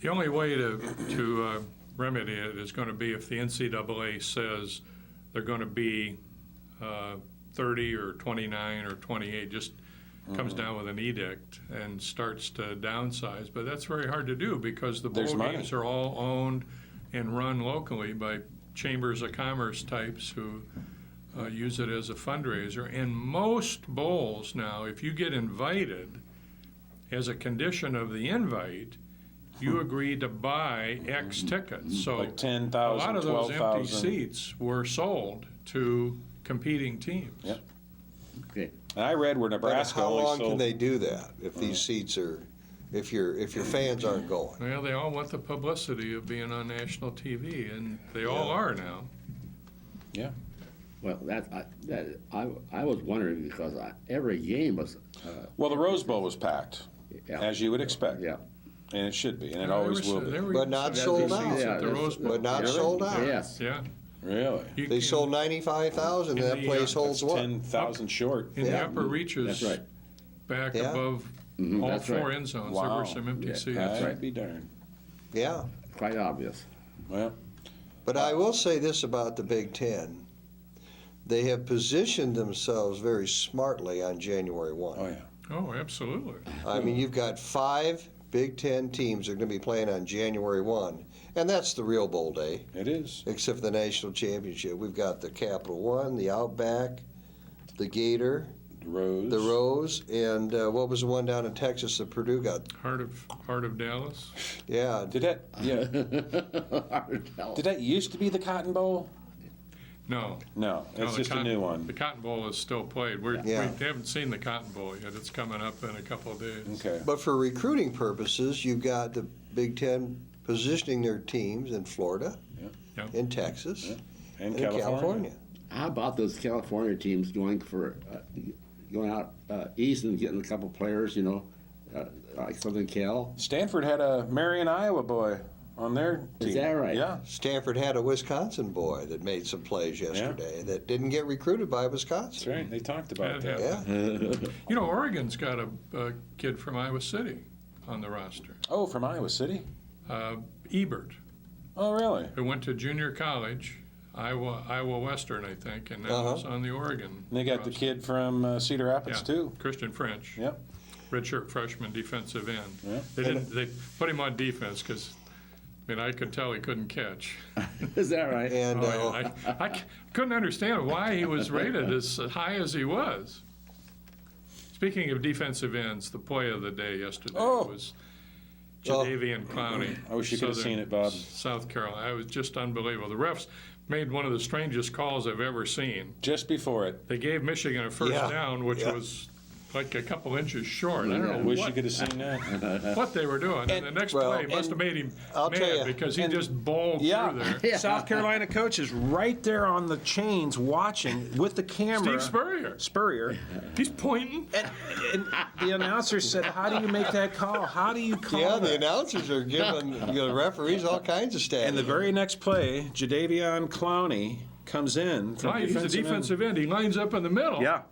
the only way to remedy it is going to be if the NCAA says they're going to be 30 or 29 or 28, just comes down with an edict and starts to downsize. But that's very hard to do because the bowl There's money. games are all owned and run locally by chambers of commerce types who use it as a fundraiser. And most bowls now, if you get invited, as a condition of the invite, you agree to buy X tickets. So Like 10,000, a lot of those empty 12,000. seats were sold to competing teams. Yep. Okay. And I read where But Nebraska how only long sold. can they do that if these seats are, if your fans aren't going? Well, they all want the publicity of being on national TV, and they all are now. Yeah. Well, I was wondering because every game was. Well, the Rose Bowl was packed, Yeah. as you would expect. Yeah. And it should be, and it There always were- will be. there were But not some sold empty seats out. at the Rose Bowl. But not sold out. Yes. Yeah. Really? You They can- sold 95,000, and In that the, place uh, holds what? 10,000 short. In the Yeah. upper reaches, That's right. back Yeah. above all that's 4 right. end zones, there Wow. were some empty Yeah, seats. that's I'd right. be darned. Yeah. Quite obvious. Well, But I will say this about the Big Ten. They have positioned themselves very smartly on January 1. oh yeah. Oh, absolutely. I mean, you've got 5 Big Ten teams that are going to be playing on January 1, and that's the real bowl day, It is. except for the national championship. We've got the Capital One, the Outback, the Gator, Rose. the Rose, and what was the one down in Texas that Purdue got? Heart of Dallas. Yeah, Did that? Yeah. Did that used to be the Cotton Bowl? No. No, it's the just a Cotton- new one. The Cotton Bowl is still played. Yeah. We haven't seen the Cotton Bowl yet. It's coming up in a couple of days. Okay. but for recruiting purposes, you've got the Big Ten positioning their teams in Florida, Yeah. in Texas, Yeah. And and in California. California. How about those California teams going out east and getting a couple players? Like Southern Cal. Stanford had a Marion, Iowa boy on their team. Is that right? Yeah. Stanford had a Wisconsin boy that made some plays yesterday that didn't get recruited by That's Wisconsin. right. They talked about That that. Yeah, You know, Oregon's got a kid from Iowa City on the roster, Oh, from Iowa City? Ebert, Oh, really? who went to junior college, Iowa Western, I think, and now is on the Oregon. And they got the roster. kid from Cedar Rapids, Yeah, too. Christian French. Yep. Redshirt freshman defensive end. Yeah. They put him on defense because, I could tell he couldn't catch. Is that right? and Oh, yeah. I couldn't understand why he was rated as high as he was. Speaking of defensive ends, the play of the day yesterday Oh. was Jadavian Clowney. I wish you could have seen it, Bob. South Carolina. It was just unbelievable. The refs made one of the strangest calls I've ever seen. Just before it. They gave Michigan a first Yeah, down, which yeah. was like a couple inches short. I don't know Wish you could have seen that. what they were doing. And the next well, play must have made him I'll tell mad you, because he and- just bowled through there. South Carolina coach is right there on the chains watching with the camera. Steve Spurrier. Spurrier. He's pointing. And the announcer said, how do you make that call? How do you call Yeah, that? the announcers are giving the referees all kinds of stats. And the very next play, Jadavian Clowney comes in from He's a defensive end. He lines up in the middle. Yeah.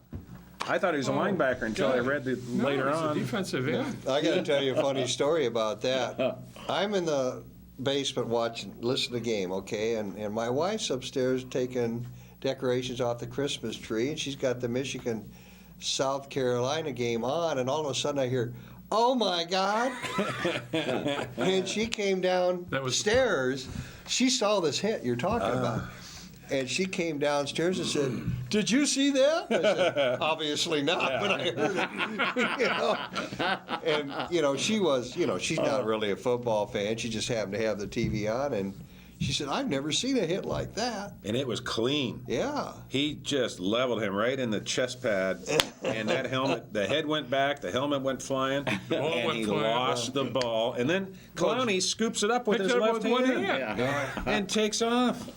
I thought he was a linebacker until I God. read No, later he's on. a defensive end. I got to tell you a funny story about that. I'm in the basement listening to the game, okay, and my wife's upstairs taking decorations off the Christmas tree, and she's got the Michigan South Carolina game on, and all of a sudden I hear, "Oh my God!" And she came downstairs. She saw this hit you're talking about. And she came downstairs and said, "Did you see that?" I said, "Obviously not, but I heard it." And she was, she's not really a football fan. She just happened to have the TV on, and she said, "I've never seen a hit like that." And it was clean. Yeah. He just leveled him right in the chest pad, and that helmet, the head went back, the helmet went flying, ball and went he flying. lost the ball. And then Clowney scoops it up with Picks his it up left with one hand hand. and takes off.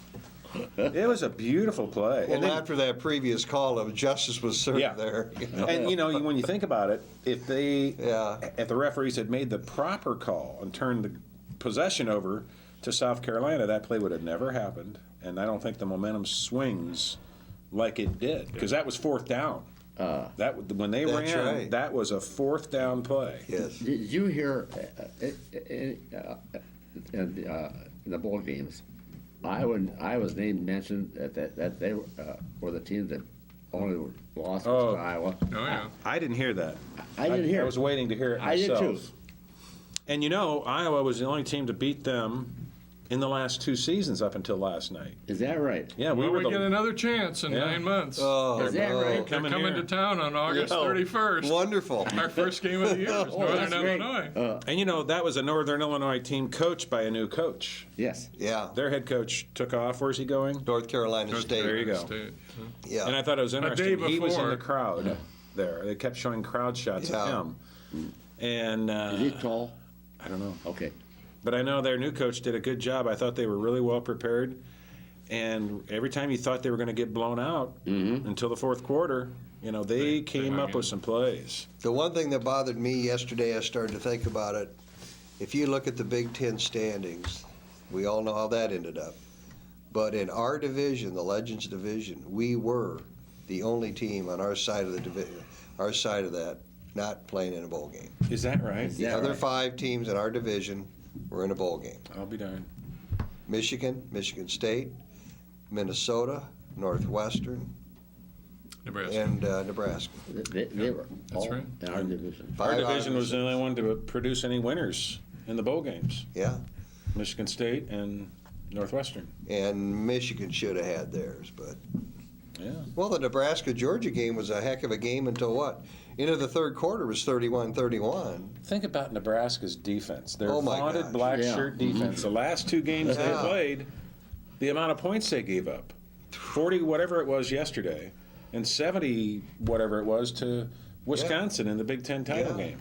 It was a beautiful play. Well, And then- after that previous call, of justice was served Yeah. there. And when you think about it, if the referees had made the proper call and turned the possession over to South Carolina, that play would have never happened. And I don't think the momentum swings like it did, because that was fourth down. When they That's ran, right. that was a fourth down play. Yes. Did you hear in the bowl games, Iowa's name mentioned that they were the team that only lost to Iowa? Oh, yeah. I didn't hear that. I didn't hear I it. was waiting to hear it I did myself. too. And Iowa was the only team to beat them in the last two seasons up until last night. Is that right? Yeah, Well, we were get another chance in Yeah. 9 months. Oh, Is that no. right? They're coming here. to town on August 31st. Wonderful. Our first game of the year is Northern that's great. Illinois. And that was a Northern Illinois team coached by a new coach. Yes. Yeah. Their head coach took off. Where's he going? North Carolina State. There you go. State. Yeah. And I thought it was day interesting. He was in before- the crowd there. They kept showing crowd shots Yeah. of him. And Is he tall? I don't know. Okay. But I know their new coach did a good job. I thought they were really well prepared. And every time you thought they were going to get blown out until the fourth quarter, they came hung up with in. some plays. The one thing that bothered me yesterday, I started to think about it. If you look at the Big Ten standings, we all know how that ended up. But in our division, the Legends division, we were the only team on our side of the division, our side of that, not playing in a bowl game. Is that right? The Yeah, other right. 5 teams in our division were in a bowl game. I'll be darned. Michigan, Michigan State, Minnesota, Northwestern, Nebraska. and Nebraska. They were That's all right. in our division. Our 5 out of division was the 6. only one to produce any winners in the bowl games. Yeah, Michigan State and Northwestern. and Michigan should have had theirs, but Yeah. well, the Nebraska-Georgia game was a heck of a game until what? Into the third quarter was 31-31. Think about Nebraska's defense. Their Oh, my vaunted gosh. black Yeah. shirt defense. The last 2 games they Yeah. played, the amount of points they gave up. 40 whatever it was yesterday, and 70 whatever it was to Wisconsin in the Big Ten title Yeah. game.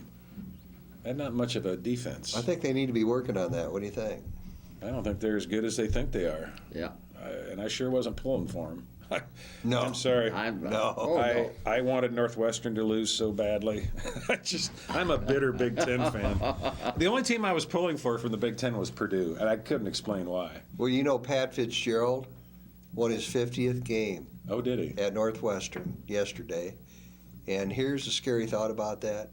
That's not much of a defense. I think they need to be working on that. What do you think? I don't think they're as good as they think they are. Yeah. And I sure wasn't pulling for them. No. I'm sorry. No. Oh, no. I wanted Northwestern to lose so badly. I'm a bitter Big Ten fan. The only team I was pulling for from the Big Ten was Purdue, and I couldn't explain why. Well, Pat Fitzgerald won his 50th game Oh, did he? at Northwestern yesterday. And here's the scary thought about that.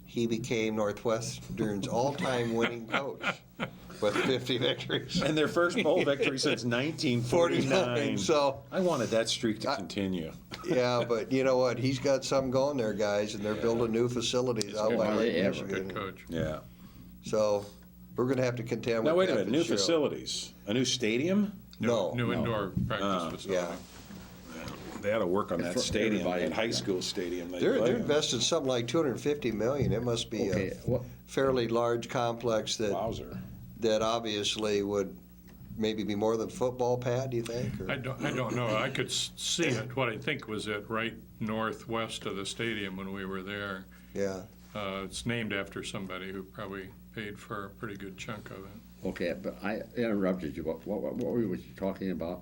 He became Northwestern's all-time winning coach with 50 victories. And their first bowl victory since 1949. So, I wanted that streak to continue. yeah, but you know what? He's got something going there, guys, and they're building new facilities out by good. Lake Yeah, Good Michigan. coach. Yeah. So, we're going to have to contend Now, with wait a Pat minute. New Fitzgerald. facilities. A new stadium? No. New indoor practice facility. Yeah. They ought to work on that for stadium, everybody. that high school stadium. They They're play in. invested something like $250 million. It must be Okay. a What, fairly large complex Wowzer. that obviously would maybe be more than football, Pat, do you think? Or? I don't know. I could see it. What I think was it right northwest of the stadium when we were there. Yeah. It's named after somebody who probably paid for a pretty good chunk of it. Okay, but I interrupted you. What were you talking about?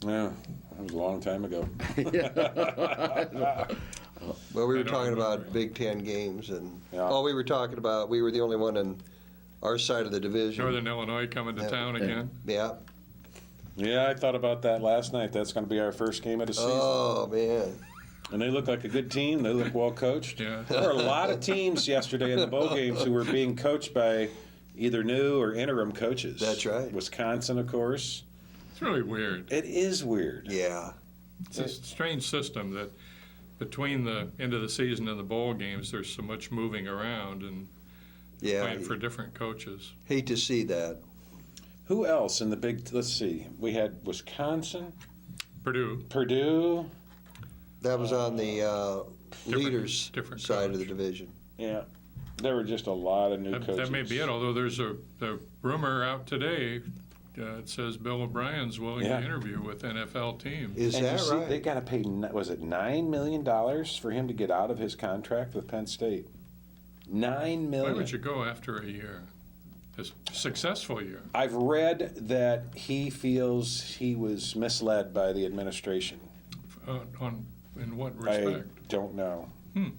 Yeah, that was a long time ago. Well, we I were don't talking about remember. Big Ten games, and Yeah. we were talking about we were the only one in our side of the division. Northern Illinois coming to Yeah. town again. Yeah. Yeah, I thought about that last night. That's going to be our first game of the season. Oh man. And they look like a good team. They look well coached. Yeah. There were a lot of teams yesterday in the bowl games who were being coached by either new or interim coaches. That's right. Wisconsin, of course. It's really weird. It is weird. Yeah. It's a strange system that between the end of the season and the bowl games, there's so much moving around and Yeah. playing for different coaches. Hate to see that. Who else in the big? Let's see. We had Wisconsin, Purdue, Purdue. That was on the leaders different side of the coach. division. Yeah, there were just a lot of new coaches. that may be it, although there's a rumor out today. It says Bill O'Brien's willing Yeah. to interview with NFL teams. Is And that you see, right? they got to pay. Was it $9 million for him to get out of his contract with Penn State? $9 Why million. would you go after a year? A successful year. I've read that he feels he was misled by the administration. In what I respect? don't know. Hmm.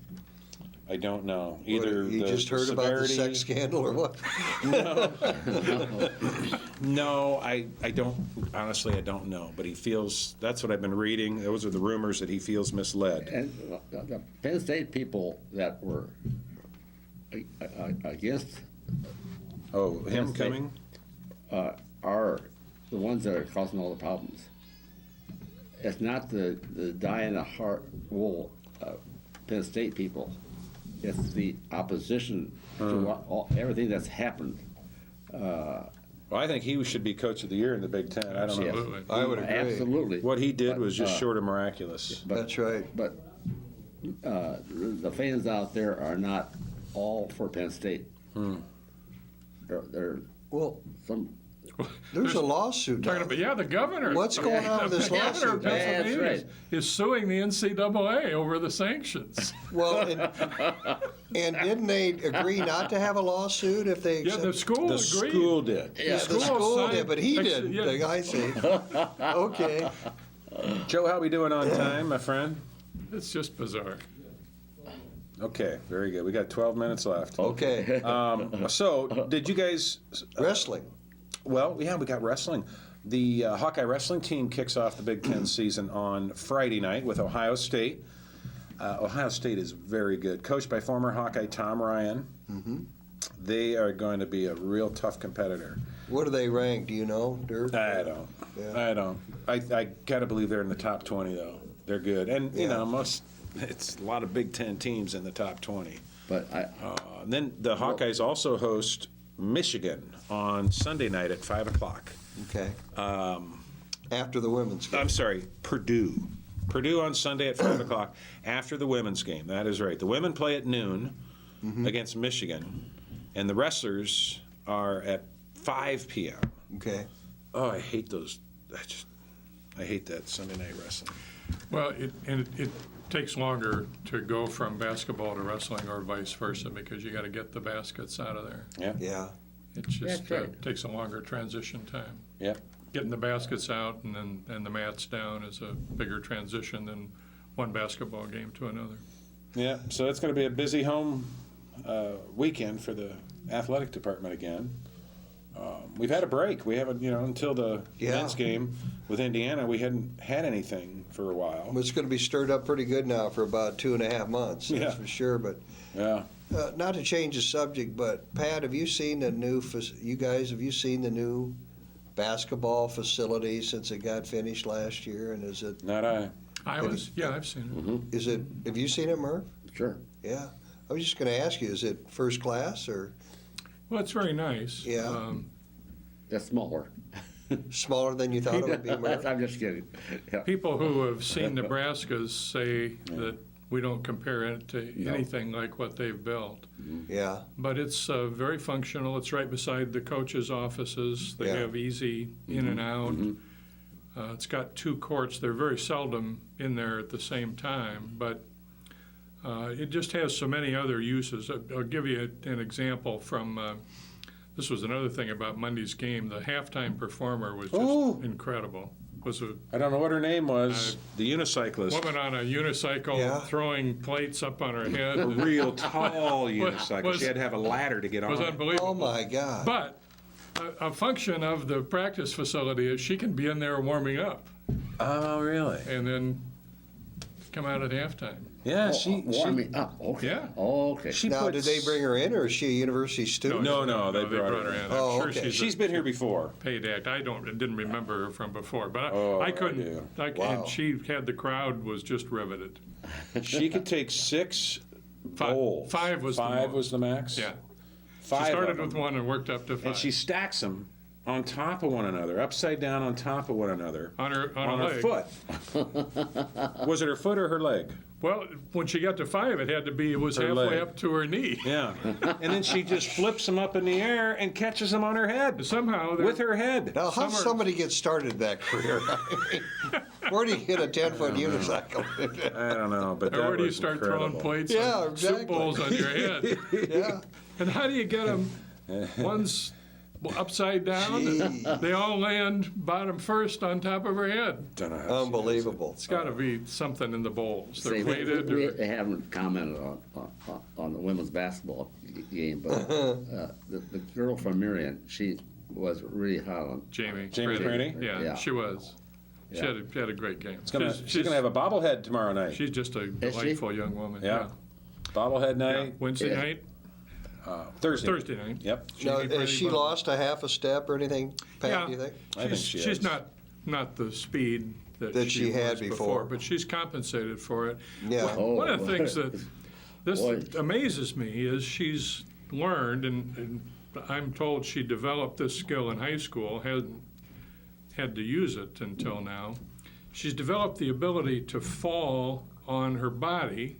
I don't know. What, Either you the just heard about the severity. sex scandal or what? No, I don't. Honestly, I don't know. But he feels. That's what I've been reading. Those are the rumors that he feels misled. And the Penn State people that were against Oh, him Penn State coming? are the ones that are causing all the problems. It's not the die-in-the-heart wool Penn State people. It's the opposition to everything that's happened. Well, I think he should be coach of the year in the Big Ten. I don't know. Absolutely. I would agree. Absolutely. What he did But, was just short of miraculous. That's right. But the fans out there are not all for Penn State. There Well, some. there's a lawsuit. Talking now. about, yeah, the governor. What's going on with this The governor lawsuit? of Pennsylvania That's is suing the NCAA over the sanctions. Well, and didn't they agree not to have a lawsuit if they Yeah, the accept? school The agreed. school did. Yeah, the school school signed- did, but he Actually, didn't. yeah. I see. Okay. Joe, how we doing on time, my friend? It's just bizarre. Okay, very good. We got 12 minutes left. Okay. So, did you guys? Wrestling. Well, yeah, we got wrestling. The Hawkeye wrestling team kicks off the Big Ten season on Friday night with Ohio State. Ohio State is very good, coached by former Hawkeye Tom Ryan. Mm-hmm. They are going to be a real tough competitor. What do they rank? Do you know, Dirk? I don't. Yeah. I don't. I got to believe they're in the top 20 though. They're good, and you Yeah. know it's a lot of Big Ten teams in the top 20. But And then the Hawkeyes also host Michigan on Sunday night at 5 o'clock. Okay. After the women's game. I'm sorry, Purdue. Purdue on Sunday at 5 o'clock after the women's game. That is right. The women play at noon against Michigan, and the wrestlers are at 5 p.m. Okay. Oh, I hate those. I hate that Sunday night wrestling. Well, it takes longer to go from basketball to wrestling or vice versa because you got to get the baskets out of there. Yeah. Yeah. It just That's right. takes a longer transition time. Yep. Getting the baskets out and the mats down is a bigger transition than one basketball game to another. Yeah. So it's going to be a busy home weekend for the athletic department again. We've had a break. We haven't, until the men's game with Indiana, we hadn't had anything for a while. Well, it's going to be stirred up pretty good now for about 2.5 months. That's Yeah. for sure. But Yeah. not to change the subject, but Pat, have you seen the new? You guys, have you seen the new basketball facility since it got finished last year? And is it? Not I. I've seen it. Is it? Have you seen it, Murph? sure. Yeah. I was just going to ask you, is it first class or Well, it's very nice. Yeah. That's smaller. smaller than you thought it would be, Murph? I'm just kidding. Yeah. People who have seen Nebraska's say that we don't compare it to No. anything like what they've built. Yeah. But it's very functional. It's right beside the coaches' offices. They Yeah. have easy in and out. It's got 2 courts. They're very seldom in there at the same time, but it just has so many other uses. I'll give you an example from, this was another thing about Monday's game. The halftime performer was just Ooh. incredible. Was a I don't know what her name was. The unicyclist. woman on a unicycle Yeah. throwing plates up on her head. A real tall unicycle. was- She had to have a ladder to get on Was it. unbelievable. Oh my God. But a function of the practice facility is she can be in there warming up Oh, really? and then come out at halftime. Yeah, Warming up, okay. Yeah. Okay. she Now, puts, did they bring her in, or is she a university student? No, they brought her in. I'm Oh, sure okay. She's been here before. paid act. I didn't remember her from before, but Oh, I I couldn't. do. Wow. And she had the crowd was just riveted. She could take 6 Five- bowls. five was the Five most. was the max? Yeah. 5 She started of with them. 1 and worked up to 5. And she stacks them on top of one another, upside down on top of one another. on her on her leg. foot. Was it her foot or her leg? Well, when she got to 5, it was Her halfway leg. up to her knee. Yeah. And then she just flips them up in the air and catches them on her head. Somehow, With her head. Now, how Some are- somebody get started in that career? I mean, where do you get a 10-foot unicycle? I don't know, but that where do you was start incredible. throwing plates Yeah, and soup exactly. bowls on your head? Yeah. And how do you get them? One's upside down. Gee. They all land bottom first on top of her head. Don't know how she does it. Unbelievable. It's got to be something in the bowls. They're See, weighted. we or- haven't commented on the women's basketball game, but the girl from Marion, she was really hot on. Jamie Prady? Yeah, Yeah. she was. She Yeah. had a great game. She's gonna have a bobblehead tomorrow night. She's just a she? delightful young woman. Yeah. Bobblehead Yeah. night. Wednesday Yeah. night, Thursday. Thursday night. Yep. Now, Jamie has she Prady- lost a half a step or anything, Pat, Yeah. do you think? I think she she's is. not the speed That she had was before. but she's compensated for it. Yeah. One of the things that this Boy. amazes me is she's learned, and I'm told she developed this skill in high school, hadn't had to use it until now. She's developed the ability to fall on her body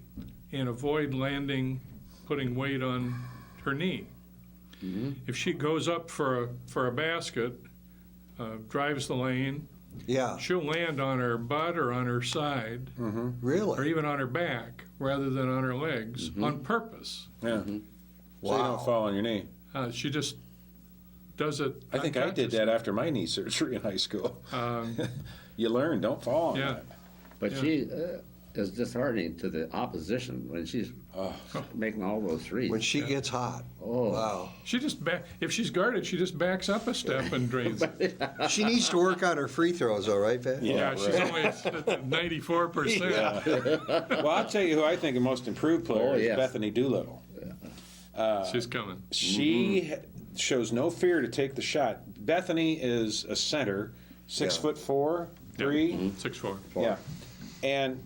and avoid putting weight on her knee. If she goes up for a basket, drives the lane, Yeah, she'll land on her butt or on her side, or really? even on her back, rather than on her legs, on purpose. Yeah. So you Wow. don't fall on your knee. She just does it. I think I did that after my knee surgery in high school. You learn, don't fall on Yeah. that. But Yeah. she is disheartening to the opposition when she's making all those threes. When she gets hot. Oh. Wow. She just if she's guarded, she just backs up a step and drains it. She needs to work on her free throws, all right, Pat? Yeah, she's right. only at 94%. Well, I'll tell you who I think the most improved player Oh, is yes. Bethany Doolittle. She's coming. She shows no fear to take the shot. Bethany is a center, 6'4", 3. 6'4". Yeah, and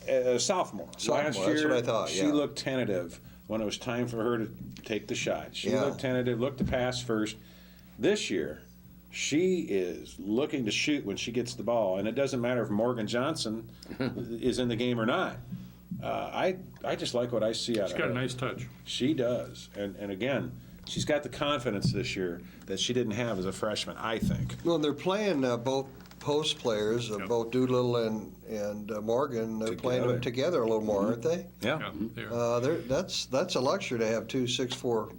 a sophomore. Sophomore, Last that's year, what I thought, she yeah. looked tentative when it was time for her to take the shot. She Yeah. looked tentative, looked to pass first. This year, she is looking to shoot when she gets the ball, and it doesn't matter if Morgan Johnson is in the game or not. I just like what I see out She's of got her. a nice touch. She does, and again, she's got the confidence this year that she didn't have as a freshman, I think. Well, they're playing both post players, Yep. both Doolittle and Morgan. They're playing them together a little more, aren't they? Yeah. Yeah, they are. That's a luxury to have 2 6'4"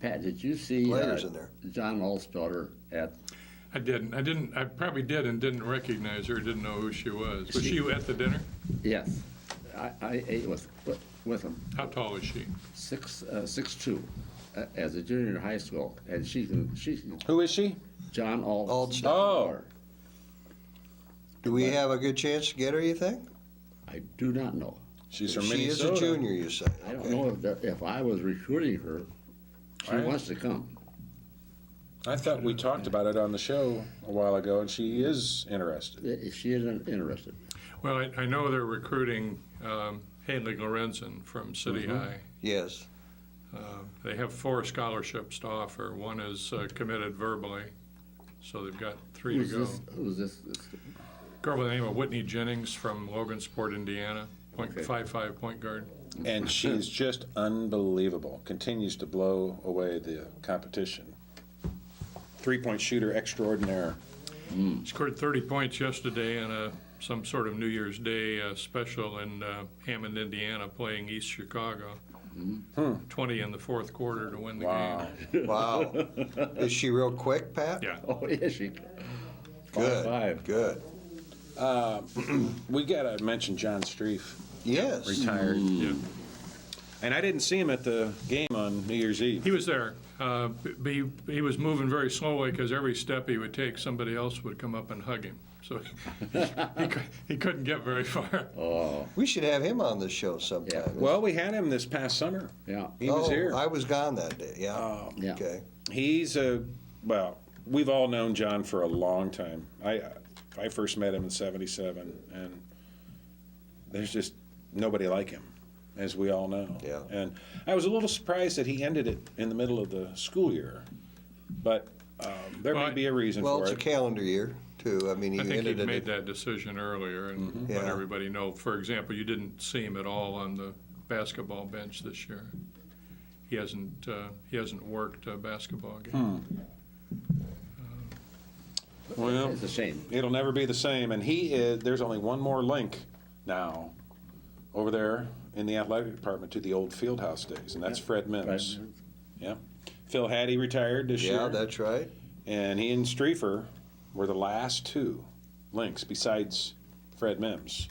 Pat, did you see players in there. John Allspelter at? I didn't. I probably did and didn't recognize her. Didn't know who she was. Was she at the dinner? Yes, I ate with him. How tall was she? 6'2", as a junior in high school, and she can Who is she? John Allspelter. Oh. Do we have a good chance to get her, you think? I do not know. She's from She is Minnesota. a junior, you say? I don't Okay. know if I was recruiting her, she Right. wants to come. I thought we talked about it on the show a while ago, and she is interested. She isn't interested. Well, I know they're recruiting Haley Lorenzen from City High. Yes. They have 4 scholarships to offer. One is committed verbally, so they've got 3 to go. Who's this? Girl by the name of Whitney Jennings from Logansport, Indiana. .55 point guard. And she's just unbelievable. Continues to blow away the competition. Three-point shooter extraordinaire. Scored 30 points yesterday in some sort of New Year's Day special in Hammond, Indiana, playing East Chicago. 20 in the fourth quarter to win the Wow. game. Wow. Is she real quick, Pat? Yeah. Oh, is she? Good. 5'5". Good. We got to mention John Streif, Yes. retired. Yeah. And I didn't see him at the game on New Year's Eve. He was there. He was moving very slowly because every step he would take, somebody else would come up and hug him. So he couldn't get very far. Oh, We should have him on the show sometime. Yeah. Well, we had him this past summer. yeah. He was here. I was gone that day. Yeah. Yeah. Okay. He's well, we've all known John for a long time. I first met him in '77, and there's just nobody like him, as we all know. Yeah. And I was a little surprised that he ended it in the middle of the school year, but there may Well, be a reason Well, for it's it. a calendar year too. I mean, he I think ended he it. made that decision earlier and let Yeah. everybody know. For example, you didn't see him at all on the basketball bench this year. He hasn't worked a basketball game. Well, It's a shame. it'll never be the same. And there's only one more link now over there in the athletic department to the old Fieldhouse days, and that's Fred Mims. Right. Yeah. Phil Hattie retired this year. Yeah, that's right. And he and Streefer were the last two links, besides Fred Mims,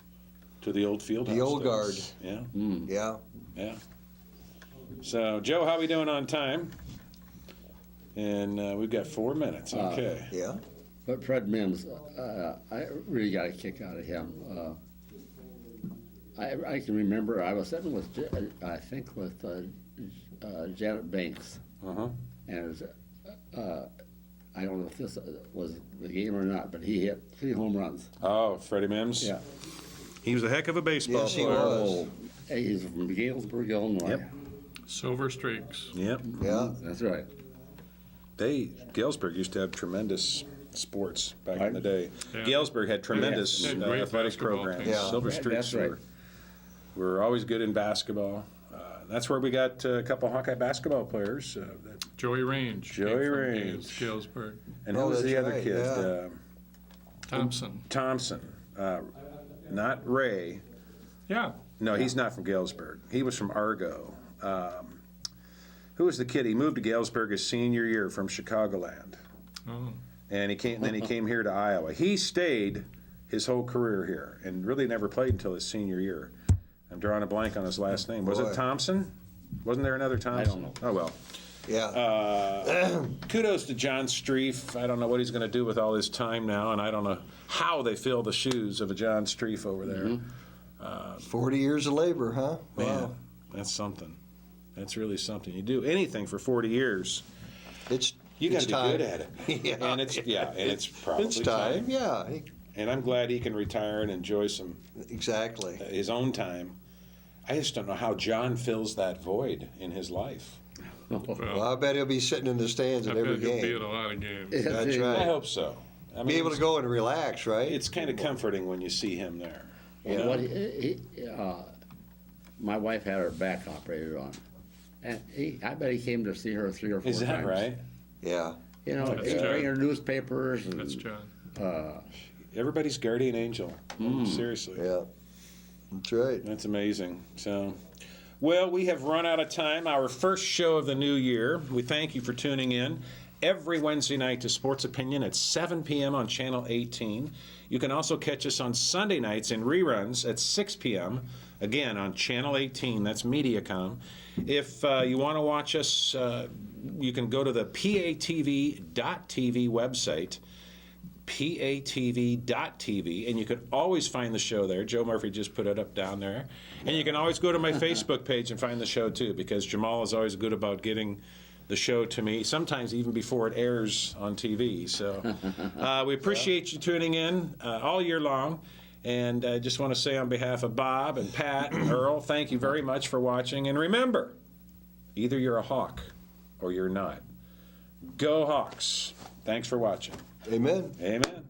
to the old Fieldhouse The old guard. days. Yeah, Yeah. yeah. So, Joe, how we doing on time? And we've got 4 minutes. Okay. Yeah. But Fred Mims, I really got a kick out of him. I can remember I was sitting with, I think, with Janet Banks, Uh-huh. and it was, I don't know if this was the game or not, but he hit 3 home runs. Oh, Freddie Mims? Yeah. He was a heck of a baseball Yes, he player. was. Oh, he's from Galesburg, Illinois. Yep. Silver streaks. Yep. Yeah. That's right. Galesburg used to have tremendous sports back in Right. the day. Yeah. Galesburg had tremendous Yeah, great athletics basketball programs. teams. Yeah. Silver Right, Streaks that's right. were always good in basketball. That's where we got a couple Hawkeye basketball players. Joey Range. Joey came from Range. Galesburg. And who Oh, was the that's other right, kid? yeah. Thompson. Thompson. Not Ray. Yeah. No, he's not from Galesburg. He was from Argo. Who was the kid? He moved to Galesburg his senior year from Chicagoland. Oh. And then he came here to Iowa. He stayed his whole career here and really never played until his senior year. I'm drawing a blank on his last name. Was Boy. it Thompson? Wasn't there another Thompson? know. Oh, well. Yeah. Kudos to John Streif. I don't know what he's going to do with all his time now, and I don't know how they fill the shoes of a John Streif over there. 40 years of labor, huh? Man, Wow. that's something. That's really something. You do anything for 40 years, It's you got it's to be time. good at it. Yeah. And it's probably It's time. Yeah. And I'm glad he can retire and enjoy some Exactly. his own time. I just don't know how John fills that void in his life. Well, I bet he'll be sitting in the stands I at bet every he'll be at game. a lot of games. That's I right. hope so. I mean, Be able to go and relax, right? It's kind of comforting when you see him there. you Yeah. know? What my wife had her back operated on, and I bet he came to see her 3 or 4 Is that times. right? Yeah. You know, That's he'd John. bring her newspapers and That's John. Everybody's guardian angel. Seriously. Yeah. That's right. That's amazing. So, well, we have run out of time. Our first show of the new year. We thank you for tuning in every Wednesday night to Sports Opinion at 7 p.m. on Channel 18. You can also catch us on Sunday nights in reruns at 6 p.m. again on Channel 18. That's Mediacom. If you want to watch us, you can go to the patv.tv website. patv.tv, and you can always find the show there. Joe Murphy just put it up down there. And you can always go to my Facebook page and find the show too, because Jamal is always good about getting the show to me, sometimes even before it airs on TV. So we appreciate you tuning in all year long. And I just want to say on behalf of Bob and Pat and Earl, thank you very much for watching. And remember, either you're a Hawk or you're not. Go Hawks. Thanks for watching. Amen. Amen.